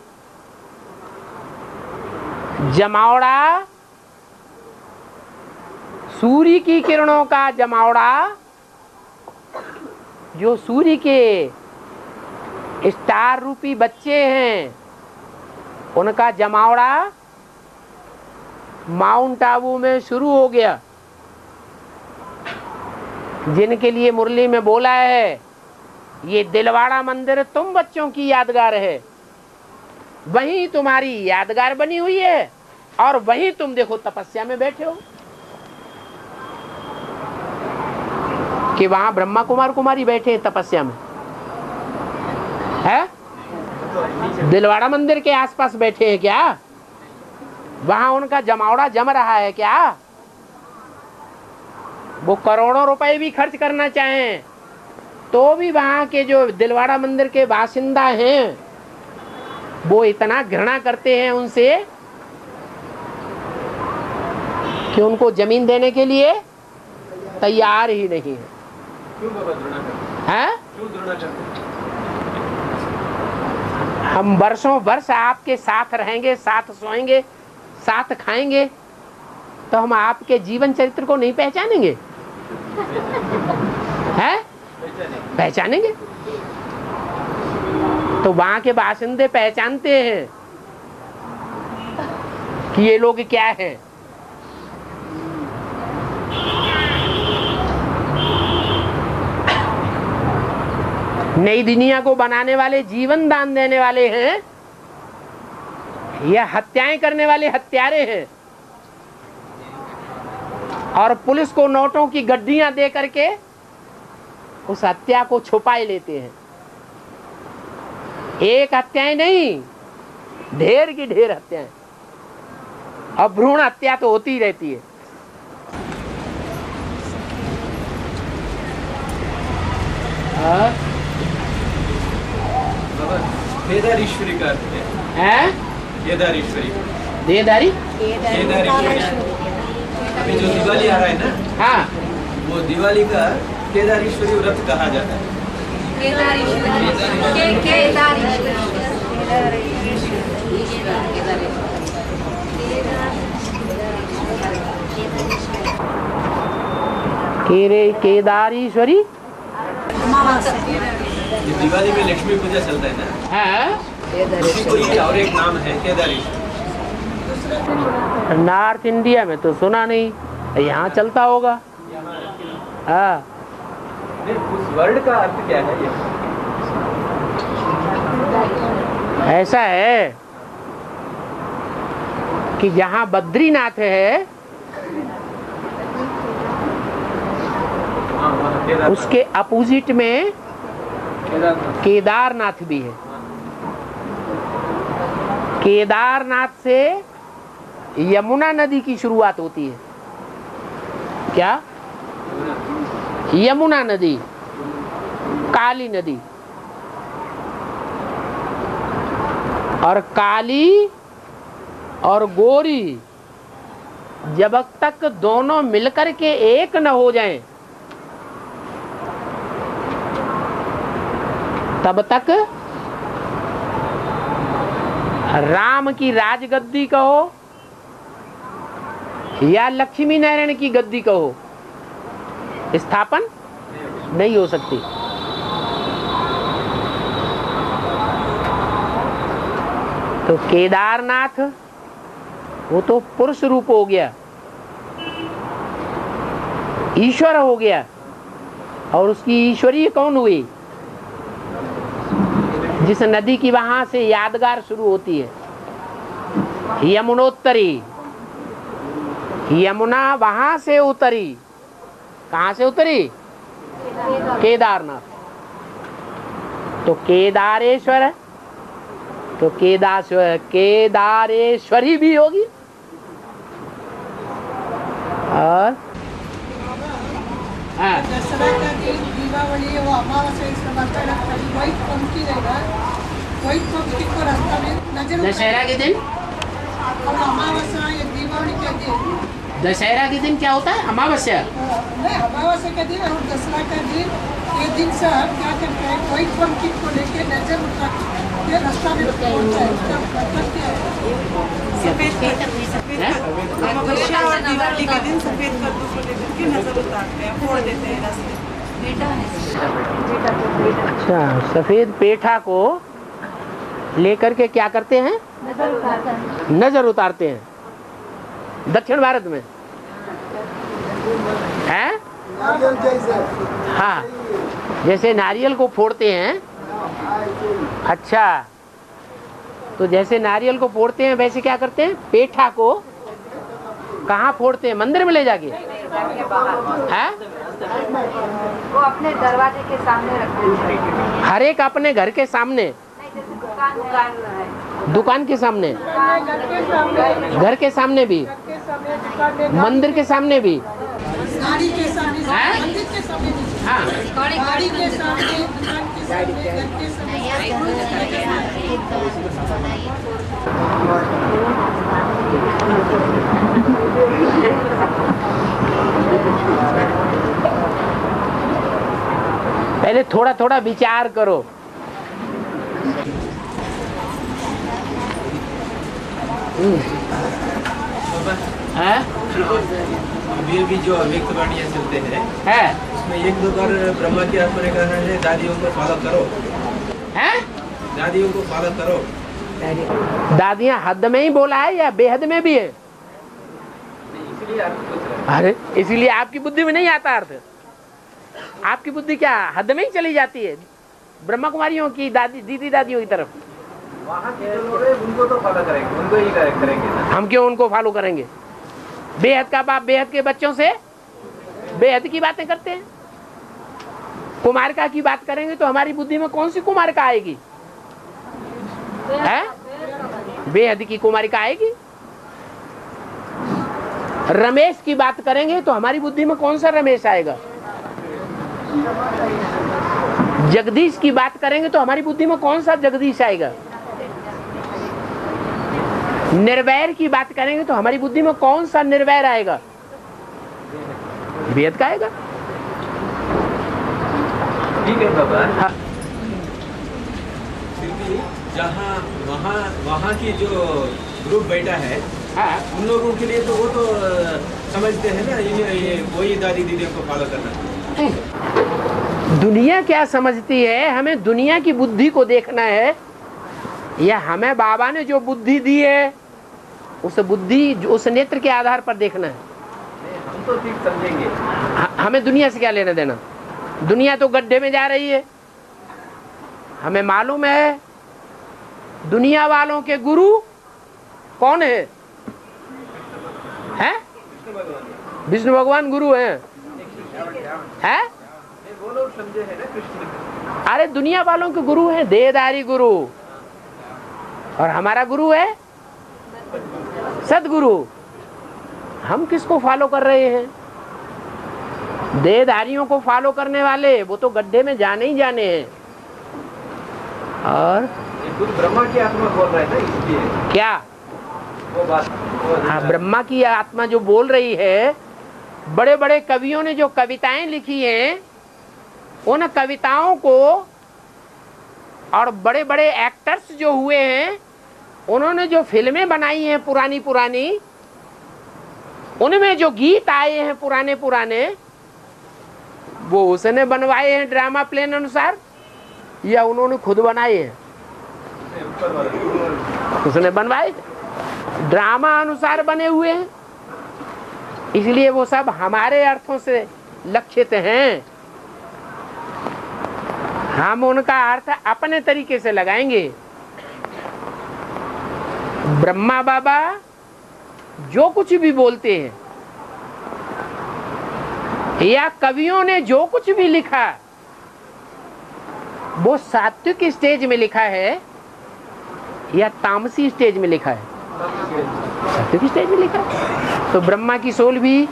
जमावड़ा, सूर्य की किरणों का जमावड़ा, जो सूर्य के स्टार रूपी बच्चे हैं उनका जमावड़ा माउंट आबू में शुरू हो गया। जिनके लिए मुरली में बोला है, ये दिलवाड़ा मंदिर तुम बच्चों की यादगार है, वहीं तुम्हारी यादगार बनी हुई है, और वहीं तुम देखो तपस्या में बैठे हो कि वहां ब्रह्मा कुमार कुमारी बैठे हैं तपस्या में, है दिलवाड़ा मंदिर के आसपास बैठे हैं क्या, वहां उनका जमावड़ा जम रहा है क्या। वो करोड़ों रुपए भी खर्च करना चाहें तो भी वहां के जो दिलवाड़ा मंदिर के बासिंदा हैं वो इतना घृणा करते हैं उनसे कि उनको जमीन देने के लिए तैयार ही नहीं है। क्यों बाबा घृणा करते हैं? क्यों घृणा करते? हम वर्षों वर्ष आपके साथ रहेंगे, साथ सोएंगे, साथ खाएंगे, तो हम आपके जीवन चरित्र को नहीं पहचानेंगे, हैं? पहचानेंगे। तो वहां के बाशिंदे पहचानते हैं कि ये लोग क्या हैं। नई दुनिया को बनाने वाले जीवन दान देने वाले हैं या हत्याएं करने वाले हत्यारे हैं, और पुलिस को नोटों की गड्डियां दे करके उस हत्या को छुपाए लेते हैं। एक हत्याएं नहीं, ढेर की ढेर हत्याएं, और भ्रूण हत्या तो होती ही रहती है। बाबा केदारेश्वरी का अर्थ है? केदारेश्वरी, देदारी, केदारेश्वरी। अभी जो दिवाली आ रहा है ना, हाँ, वो दिवाली का केदारेश्वरी व्रत कहा जाता है। केदारीश्वरी। ये दिवाली में लक्ष्मी पूजा चलता है ना, हाँ, उसी को ये और एक नाम है केदारेश्वर। नॉर्थ इंडिया में तो सुना नहीं, यहाँ चलता होगा। हाँ, उस वर्ड का अर्थ क्या है ये? ऐसा है कि जहाँ बद्रीनाथ है उसके अपोजिट में केदारनाथ भी है। केदारनाथ से यमुना नदी की शुरुआत होती है। क्या? यमुना नदी, काली नदी। और काली और गोरी जब तक दोनों मिलकर के एक न हो जाएं, तब तक राम की राजगद्दी कहो या लक्ष्मी नारायण की गद्दी कहो, स्थापन नहीं हो सकती। तो केदारनाथ वो तो पुरुष रूप हो गया, ईश्वर हो गया। और उसकी ईश्वरीय कौन हुई? जिस नदी की वहां से यादगार शुरू होती है, यमुनोत्तरी। यमुना वहां से उतरी। कहां से उतरी? केदारनाथ। तो केदारेश्वर, तो केदारेश्वरी भी होगी। और दसरा का दिन, दीपावली, वो अमावस्या, इस व्हाइट पंपकिन है ना, व्हाइट पंपकिन को रास्ता में नजर दशहरा के दिन, और अमावस्या या दीपावली के दिन, दशहरा के दिन क्या होता है? अमावस्या। नहीं, अमावस्या के दिन और दसरा का दिन, ये दिन सब क्या करते हैं, व्हाइट पंपकिन को लेके नजर उठा के रास्ता में पहुंचता है। उसका मतलब क्या है? अमावस्या और दिवाली के दिन सफेद कद्दू को लेकर के नजर उतारते हैं, फोड़ देते हैं रास्ते। अच्छा, सफेद पेठा को लेकर के क्या करते हैं? नजर उतारते हैं। दक्षिण भारत में है। हाँ, जैसे नारियल को फोड़ते हैं। अच्छा, तो जैसे नारियल को फोड़ते हैं वैसे क्या करते हैं? पेठा को कहाँ फोड़ते हैं? मंदिर में ले जाके? है? वो अपने दरवाजे के सामने रखते हैं। हर एक अपने घर के सामने, दुकान के सामने, घर के सामने भी, मंदिर के सामने भी, गाड़ी के सामने, मंदिर के सामने, हाँ, गाड़ी के सामने, दुकान के सामने, घर के सामने। पहले थोड़ा थोड़ा विचार करो। है? अभी जो अव्यक्त वाणियाँ चलते हैं, उसमें एक दो बार ब्रह्मा की आत्मा ने कहा है दादियों को फॉलो करो। है? दादियों को फॉलो करो। दादियाँ हद में ही बोला है या बेहद में भी है? इसलिए आप पूछ रहे हैं। अरे, इसलिए आपकी बुद्धि में नहीं आता अर्थ। आपकी बुद्धि क्या हद में ही चली जाती है ब्रह्मा कुमारियों की दीदी दादियों की तरफ। वहाँ के जो लोग हैं उनको तो फॉलो करेंगे, उनको ही करेंगे ना। हम क्यों उनको फॉलो करेंगे? बेहद का बाप बेहद के बच्चों से बेहद की बातें करते हैं। कुमारिका की बात करेंगे तो हमारी बुद्धि में कौन सी कुमारिका आएगी? है? बेहद की कुमारिका आएगी। रमेश की बात करेंगे तो हमारी बुद्धि में कौन सा रमेश आएगा? जगदीश की बात करेंगे तो हमारी बुद्धि में कौन सा जगदीश आएगा? निर्वैर की बात करेंगे तो हमारी बुद्धि में कौन सा निर्वैर आएगा? बेहद का आएगा। ठीक है बाबा। हाँ। जहाँ वहाँ की जो ग्रुप बैठा है, हाँ, उन लोगों के लिए तो वो तो समझते हैं ना, ये वही दादी दीदियों को फॉलो करना। दुनिया क्या समझती है, हमें दुनिया की बुद्धि को देखना है, या हमें बाबा ने जो बुद्धि दी है उस बुद्धि, उस नेत्र के आधार पर देखना है। हम तो ठीक समझेंगे। हमें दुनिया से क्या लेना देना, दुनिया तो गड्ढे में जा रही है। हमें मालूम है दुनिया वालों के गुरु कौन है? हैं? विष्णु भगवान गुरु हैं। हैं? वो लोग समझे हैं ना कृष्ण। अरे दुनिया वालों के गुरु हैं देहधारी गुरु, और हमारा गुरु है सदगुरु। हम किसको फॉलो कर रहे हैं? देहधारियों को फॉलो करने वाले वो तो गड्ढे में जाने ही जाने हैं। और खुद ब्रह्मा की आत्मा बोल रहा है ना, इसलिए क्या वो बात। हाँ, ब्रह्मा की आत्मा जो बोल रही है, बड़े बड़े कवियों ने जो कविताएं लिखी हैं, उन कविताओं को, और बड़े बड़े एक्टर्स जो हुए हैं, उन्होंने जो फिल्में बनाई हैं पुरानी पुरानी, उनमें जो गीत आए हैं पुराने पुराने, वो उसने बनवाए हैं ड्रामा प्लेन अनुसार, या उन्होंने खुद बनाए हैं? उसने बनवाए, ड्रामा अनुसार बने हुए हैं, इसलिए वो सब हमारे अर्थों से लक्षित हैं। हम उनका अर्थ अपने तरीके से लगाएंगे। ब्रह्मा बाबा जो कुछ भी बोलते हैं, या कवियों ने जो कुछ भी लिखा, वो सात्विक स्टेज में लिखा है या तामसी स्टेज में लिखा है? सात्विक स्टेज में लिखा है। तो ब्रह्मा की सोल भी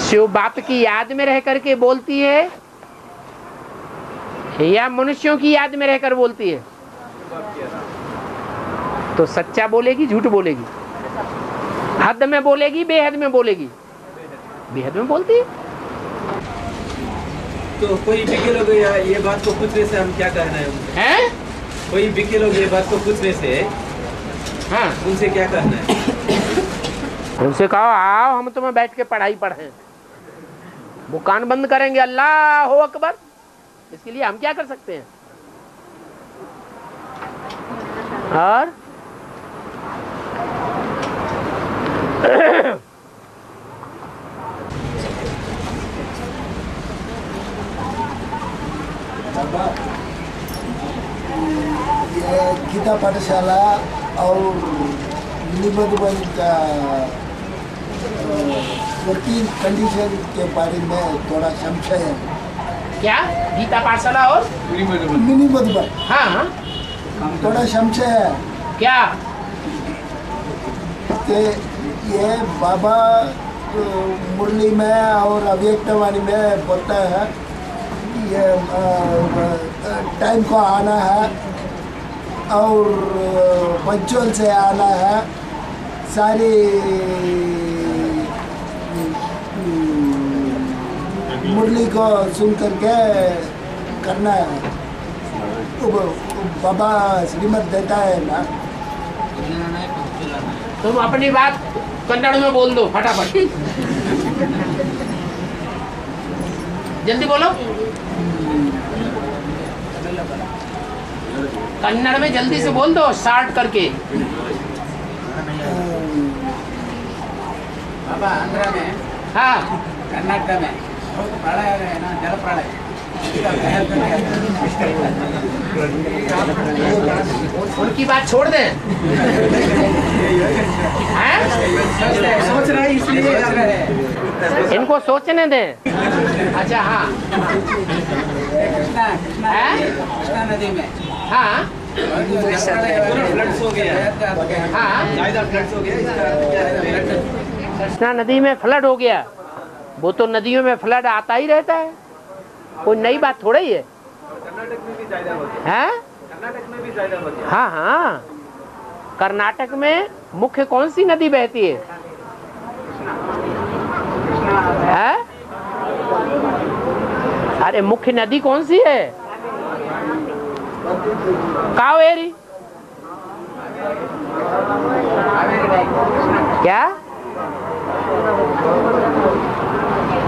शिव बाप की याद में रह करके बोलती है, या मनुष्यों की याद में रहकर बोलती है? तो सच्चा बोलेगी, झूठ बोलेगी? हद में बोलेगी, बेहद में बोलेगी? बेहद में बोलती है। तो कोई बिके लोग ये बात को पूछने से हम क्या कहना है? कोई बिके लोग ये बात को पूछने से, हाँ, उनसे क्या कहना है? उनसे कहो आओ हम तुम्हें बैठ के पढ़ाई पढ़ें। वो कान बंद करेंगे, अल्लाह हो अकबर। इसके लिए हम क्या कर सकते हैं? और ये गीता पाठशाला और मधुबन का वर्किंग कंडीशन के बारे में थोड़ा संशय है। क्या गीता पाठशाला और मिनी मधुबन, हाँ हाँ, थोड़ा संशय है क्या कि ये बाबा मुरली में और अव्यक्तवाणी में बोलता है ये टाइम को आना है और पंचुअल से आना है, सारी मुरली को सुन करके करना है। तो बाबा श्रीमत देता है ना। तुम अपनी बात कन्नड़ में बोल दो फटाफट, जल्दी बोलो। कन्नड़ में जल्दी से बोल दो, शार्ट करके। बाबा आंध्र में, हाँ, कर्नाटक में प्रलय है ना, जल प्रलय। उनकी बात छोड़ दें। हैं? सोच रहे हैं इसलिए कर रहे हैं। इनको सोचने दें। अच्छा, हाँ, कृष्णा नदी में, हाँ, फ्लड्स हो गया, हाँ, ज्यादा फ्लड्स हो गया, इसका अर्थ क्या है? कृष्णा नदी में फ्लड हो गया। वो तो नदियों में फ्लड आता ही रहता है, कोई नई बात थोड़ा ही है। कर्नाटक में भी ज्यादा हो गया। हैं? कर्नाटक में भी ज्यादा हो गया। हाँ हाँ, कर्नाटक में मुख्य कौन सी नदी बहती है? है? अरे मुख्य नदी कौन सी है? कावेरी। क्या?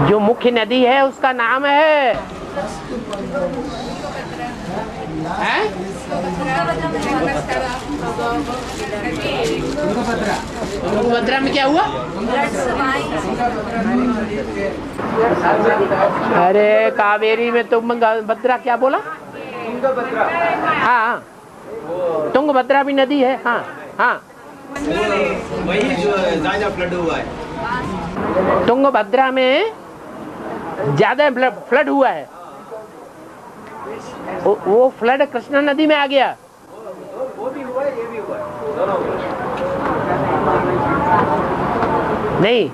जो मुख्य नदी है उसका नाम है तुंगभद्रा में क्या हुआ? अरे कावेरी में तुंगभद्रा क्या बोला? हाँ, तुंगभद्रा भी नदी है। हाँ हाँ, वही जो ज्यादा फ्लड हुआ है। तुंगभद्रा में ज्यादा फ्लड हुआ है। वो फ्लड कृष्णा नदी में आ गया। वो भी हुआ है, ये भी हुआ है, दोनों हुआ। नहीं,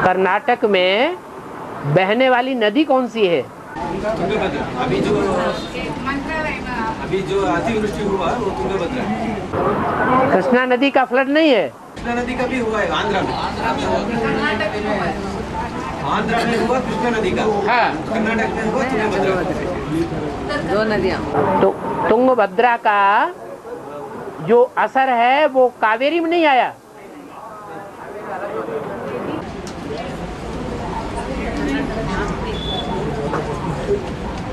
कर्नाटक में बहने वाली नदी कौन सी है? तुंगभद्रा। अभी जो अतिवृष्टि हुआ वो तुंगभद्रा है। कृष्णा नदी का फ्लड नहीं है। कृष्णा नदी का भी हुआ है आंध्रा में। आंध्रा में हुआ कृष्णा नदी का। हाँ, कर्नाटक में हुआ तुंगभद्रा। दो नदियाँ। तो तुंगभद्रा का जो असर है वो कावेरी में नहीं आया।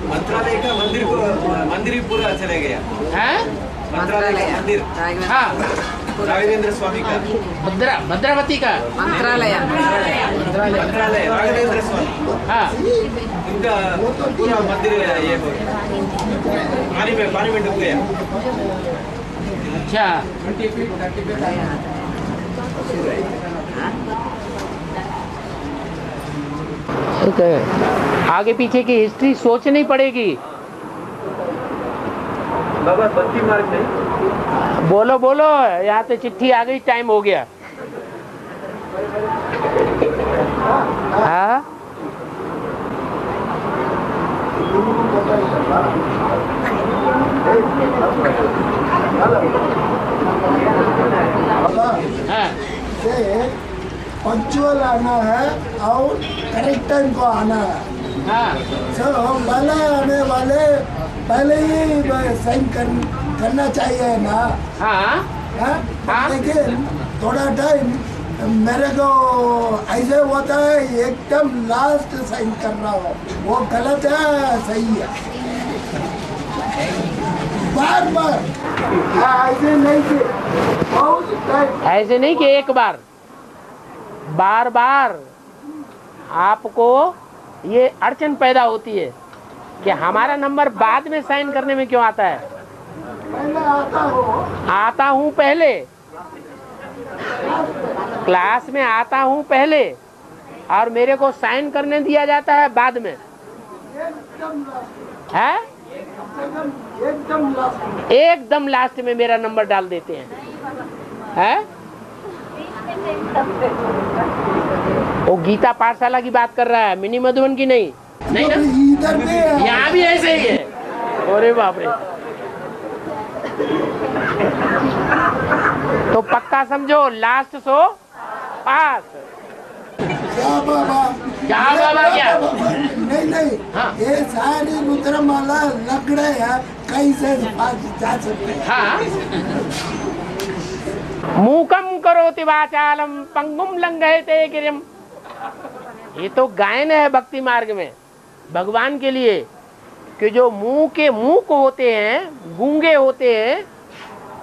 मंत्रालय का मंदिर ही पूरा चले गया। है? मंत्रालय का मंदिर। हाँ, राघवेंद्र स्वामी का। भद्रावती का मंत्रालय। राघवेंद्र स्वामी। हाँ, उनका पूरा मंदिर ये हो गया, पानी में डूब गया। अच्छा। ठीक है, आगे पीछे की हिस्ट्री सोचनी पड़ेगी। बाबा बत्ती मार्ग नहीं। बोलो बोलो, यहाँ तो चिट्ठी आ गई, टाइम हो गया। हाँ, हाँ, पंक्चुअल आना है और करेक्ट टाइम को आना है। हाँ, पहले आने वाले पहले ही साइन करना चाहिए ना। हाँ, हाँ। लेकिन थोड़ा टाइम मेरे को ऐसे होता है, एकदम लास्ट साइन कर रहा हो, वो गलत है सही है। बार बार ऐसे नहीं कि बहुत टाइम, ऐसे नहीं कि एक बार, बार बार आपको ये अड़चन पैदा होती है कि हमारा नंबर बाद में साइन करने में क्यों आता है। पहले आता हूँ पहले, क्लास में आता हूँ पहले, और मेरे को साइन करने दिया जाता है बाद में। है? एकदम लास्ट में मेरा नंबर डाल देते हैं। वो गीता पाठशाला की बात कर रहा है, मिनी मधुबन की नहीं। नहीं ना, इधर भी है। यहाँ भी ऐसे ही है। अरे बाप रे। तो पक्का समझो, लास्ट सो पास। क्या बाबा? क्या बाबा क्या? नहीं, हाँ। ये सारी रुद्रमाला लकड़े है, कैसे जा सकते हैं? हाँ, मूकम करोति वाचालम पंगुम लंघयते गिरिम। ये तो गायन है भक्ति मार्ग में भगवान के लिए, कि जो मूक होते हैं, गूंगे होते हैं,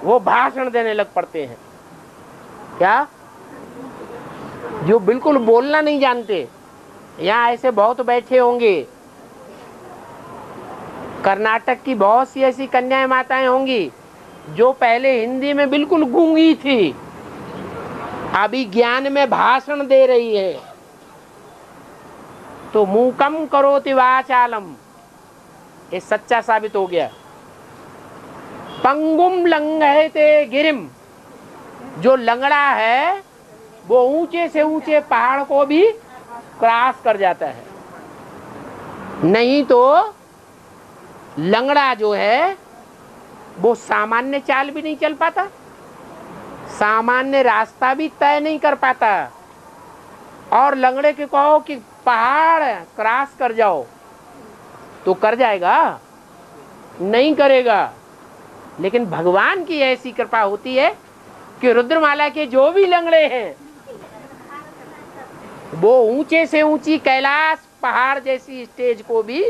वो भाषण देने लग पड़ते हैं। क्या? जो बिल्कुल बोलना नहीं जानते। यहाँ ऐसे बहुत बैठे होंगे, कर्नाटक की बहुत सी ऐसी कन्याएं माताएं होंगी जो पहले हिंदी में बिल्कुल गूंगी थी, अभी ज्ञान में भाषण दे रही है। तो मूकम करोति वाचालम, ये सच्चा साबित हो गया। पंगुम लंघयते गिरिम, जो लंगड़ा है वो ऊंचे से ऊंचे पहाड़ को भी क्रॉस कर जाता है। नहीं तो लंगड़ा जो है वो सामान्य चाल भी नहीं चल पाता, सामान्य रास्ता भी तय नहीं कर पाता। और लंगड़े के कहो कि पहाड़ क्रॉस कर जाओ तो कर जाएगा? नहीं करेगा। लेकिन भगवान की ऐसी कृपा होती है कि रुद्रमाला के जो भी लंगड़े हैं वो ऊंचे से ऊंची कैलाश पहाड़ जैसी स्टेज को भी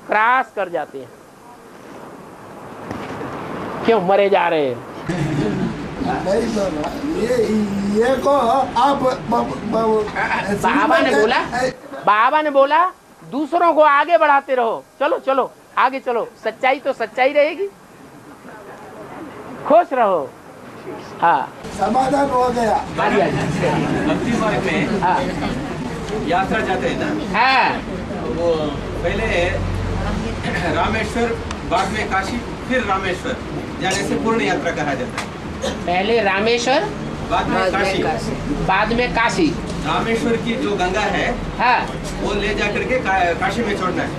क्रॉस कर जाते हैं। क्यों मरे जा रहे हैं? नहीं बाबा, ये को आप बाबा ने बोला दूसरों को आगे बढ़ाते रहो। चलो चलो आगे चलो, सच्चाई तो सच्चाई रहेगी, खुश रहो। हाँ समाधान हो गया। भक्ति मार्ग में हाँ यात्रा जाते हैं ना, हाँ वो पहले रामेश्वर, बाद में काशी, फिर रामेश्वर जाने से पूर्ण यात्रा कहा जाता है। पहले रामेश्वर, बाद में काशी, बाद में काशी। रामेश्वर की जो गंगा है हाँ वो ले जाकर के काशी में छोड़ना है।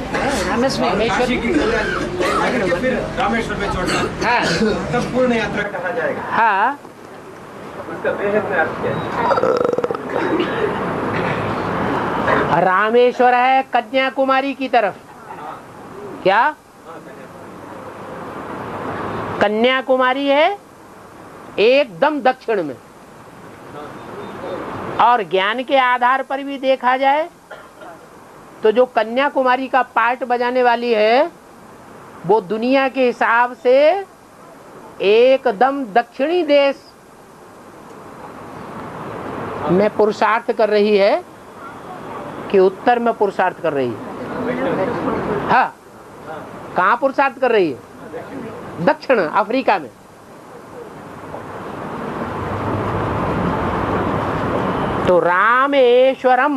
रामेश्वर, काशी की गंगा ले जाकर के फिर रामेश्वर में छोड़ना है। हाँ तब पूर्ण यात्रा कहा जाएगा। हाँ उसका बेहद में अर्थ क्या है? रामेश्वर है कन्याकुमारी की तरफ। क्या कन्याकुमारी है एकदम दक्षिण में। और ज्ञान के आधार पर भी देखा जाए तो जो कन्याकुमारी का पार्ट बजाने वाली है वो दुनिया के हिसाब से एकदम दक्षिणी देश में पुरुषार्थ कर रही है कि उत्तर में पुरुषार्थ कर रही है। हाँ कहाँ पुरुषार्थ कर रही है? दक्षिण अफ्रीका में। तो रामेश्वरम,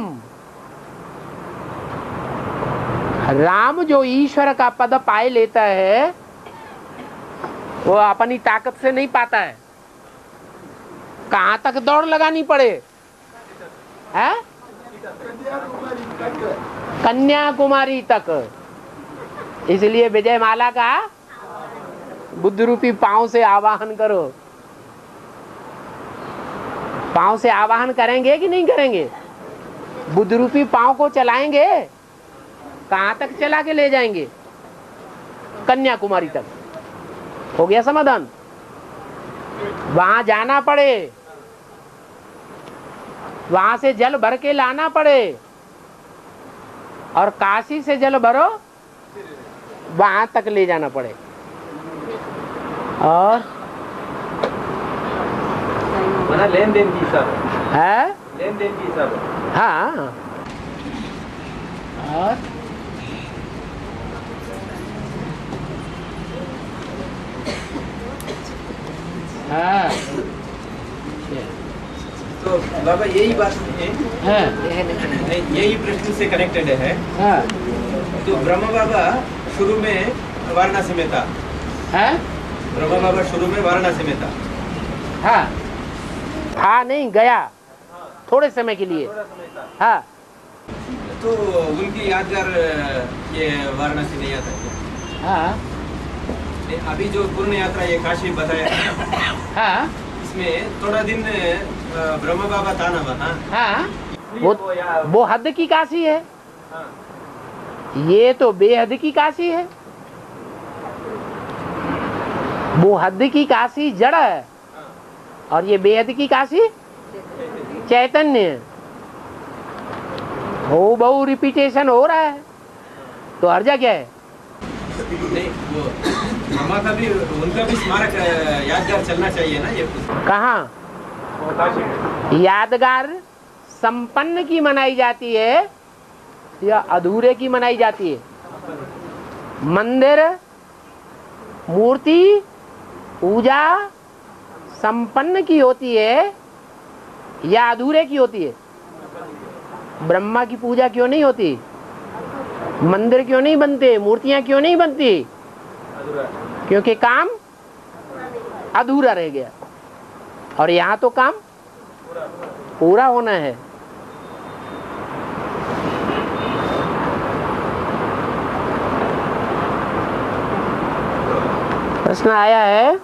राम जो ईश्वर का पद पाए लेता है वो अपनी ताकत से नहीं पाता है। कहाँ तक दौड़ लगानी पड़े है? कन्याकुमारी तक। इसलिए विजय माला का बुद्ध रूपी पांव से आवाहन करो। पांव से आवाहन करेंगे कि नहीं करेंगे? बुद्ध रूपी पांव को चलाएंगे, कहां तक चला के ले जाएंगे? कन्याकुमारी तक। हो गया समाधान? वहां जाना पड़े, वहां से जल भर के लाना पड़े, और काशी से जल भरो वहां तक ले जाना पड़े। और लेन देन की हिसाब है, लेन देन की हिसाब। हाँ। और हाँ तो बाबा यही बात है, यही प्रश्न से कनेक्टेड है। हाँ तो ब्रह्मा बाबा शुरू में वाराणसी में था। ब्रह्मा बाबा शुरू में वाराणसी में था। हाँ हाँ नहीं गया थोड़े समय के लिए। हाँ तो उनकी यादगार ये वाराणसी नहीं आता है। हाँ अभी जो पूर्ण यात्रा ये काशी बताया, हाँ इसमें थोड़ा दिन ब्रह्मा बाबा था ना वहाँ। हाँ वो हद की काशी है। ये तो बेहद की काशी है। वो हद की काशी जड़ है और ये बेहद की काशी चैतन्य है। हो बहु रिपीटेशन हो रहा है तो हर्जा क्या है? नहीं वो ब्रह्मा का भी, उनका भी स्मारक यादगार चलना चाहिए ना। ये कहाँ यादगार संपन्न की मनाई जाती है या अधूरे की मनाई जाती है? मंदिर मूर्ति पूजा संपन्न की होती है या अधूरे की होती है? ब्रह्मा की पूजा क्यों नहीं होती? मंदिर क्यों नहीं बनते? मूर्तियां क्यों नहीं बनती? क्योंकि काम अधूरा रह गया और यहाँ तो काम पूरा होना है। प्रश्न आया है,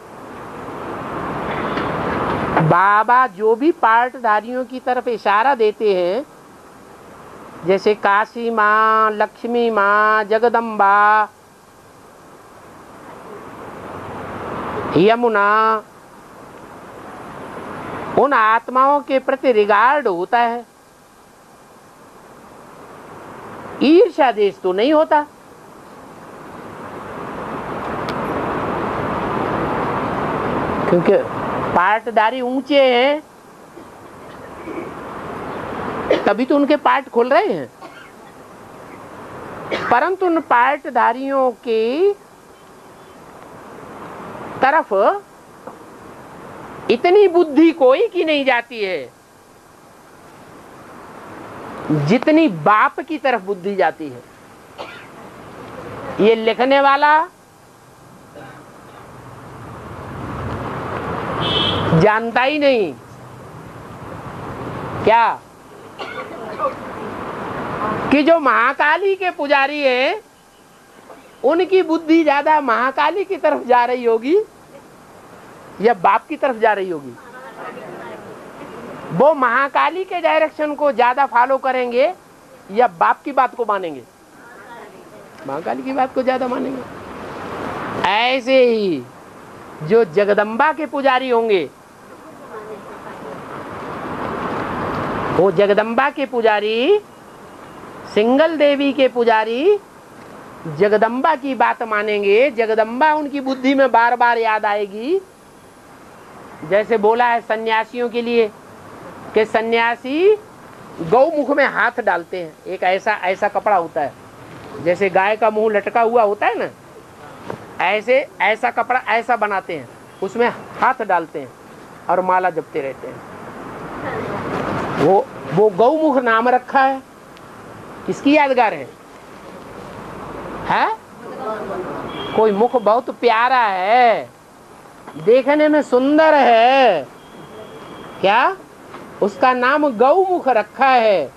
बाबा जो भी पार्टधारियों की तरफ इशारा देते हैं, जैसे काशी माँ, लक्ष्मी माँ, जगदम्बा, यमुना उन आत्माओं के प्रति रिगार्ड होता है, ईर्ष्या देश तो नहीं होता। क्योंकि पार्टदारी ऊंचे हैं तभी तो उनके पार्ट खुल रहे हैं, परंतु उन पार्टधारियों की तरफ इतनी बुद्धि कोई की नहीं जाती है जितनी बाप की तरफ बुद्धि जाती है। ये लिखने वाला जानता ही नहीं क्या कि जो महाकाली के पुजारी हैं उनकी बुद्धि ज्यादा महाकाली की तरफ जा रही होगी या बाप की तरफ जा रही होगी। वो महाकाली के डायरेक्शन को ज्यादा फॉलो करेंगे या बाप की बात को मानेंगे? महाकाली की बात को ज्यादा मानेंगे। ऐसे ही जो जगदम्बा के पुजारी होंगे, वो जगदम्बा के पुजारी, सिंगल देवी के पुजारी जगदम्बा की बात मानेंगे। जगदम्बा उनकी बुद्धि में बार बार याद आएगी। जैसे बोला है सन्यासियों के लिए कि सन्यासी गौमुख में हाथ डालते हैं। एक ऐसा कपड़ा होता है, जैसे गाय का मुंह लटका हुआ होता है ना, ऐसा कपड़ा ऐसा बनाते हैं, उसमें हाथ डालते हैं और माला जपते रहते हैं। वो गौमुख नाम रखा है, किसकी यादगार है? कोई मुख बहुत प्यारा है, देखने में सुंदर है, क्या उसका नाम गौमुख रखा है?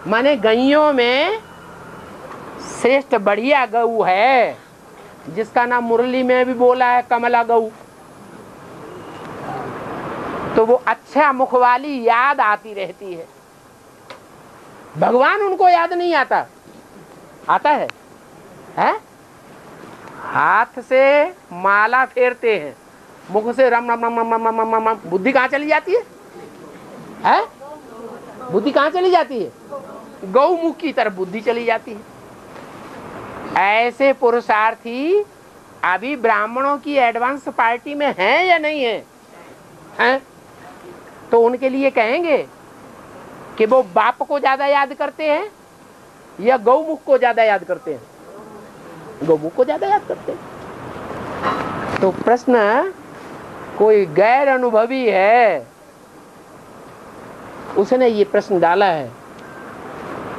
माने गैयों में श्रेष्ठ बढ़िया गऊ है, जिसका नाम मुरली में भी बोला है कमला गऊ। तो वो अच्छा मुख वाली याद आती रहती है। भगवान उनको याद नहीं आता, आता है? हाथ से माला फेरते हैं, मुख से रम रम रम रम रम रम रम, बुद्धि कहाँ चली जाती है? बुद्धि कहाँ चली जाती है? गौमुख की तरफ बुद्धि चली जाती है। ऐसे पुरुषार्थी अभी ब्राह्मणों की एडवांस पार्टी में हैं या नहीं है? तो उनके लिए कहेंगे कि वो बाप को ज्यादा याद करते हैं या गौमुख को ज्यादा याद करते हैं? गौमुख को ज्यादा याद करते हैं। तो प्रश्न कोई गैर अनुभवी है, उसने ये प्रश्न डाला है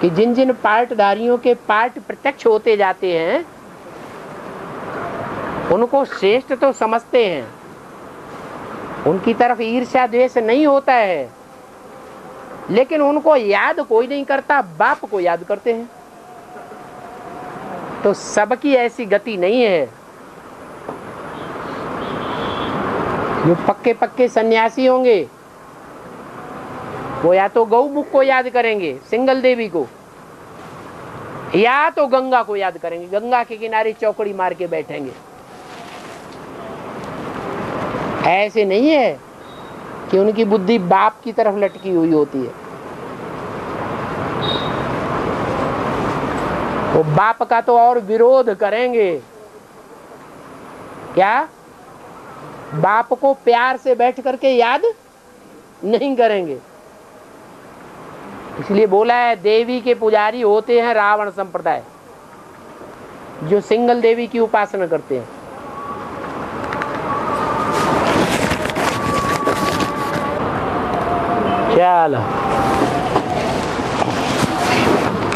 कि जिन जिन पार्टधारियों के पार्ट प्रत्यक्ष होते जाते हैं उनको श्रेष्ठ तो समझते हैं, उनकी तरफ ईर्ष्या द्वेष नहीं होता है, लेकिन उनको याद कोई नहीं करता, बाप को याद करते हैं। तो सबकी ऐसी गति नहीं है। जो पक्के पक्के सन्यासी होंगे वो या तो गौमुख को याद करेंगे, सिंगल देवी को, या तो गंगा को याद करेंगे, गंगा के किनारे चौकड़ी मार के बैठेंगे। ऐसे नहीं है कि उनकी बुद्धि बाप की तरफ लटकी हुई होती है। वो बाप का तो और विरोध करेंगे, क्या बाप को प्यार से बैठ करके याद नहीं करेंगे। इसलिए बोला है देवी के पुजारी होते हैं रावण संप्रदाय, जो सिंगल देवी की उपासना करते हैं। चलो।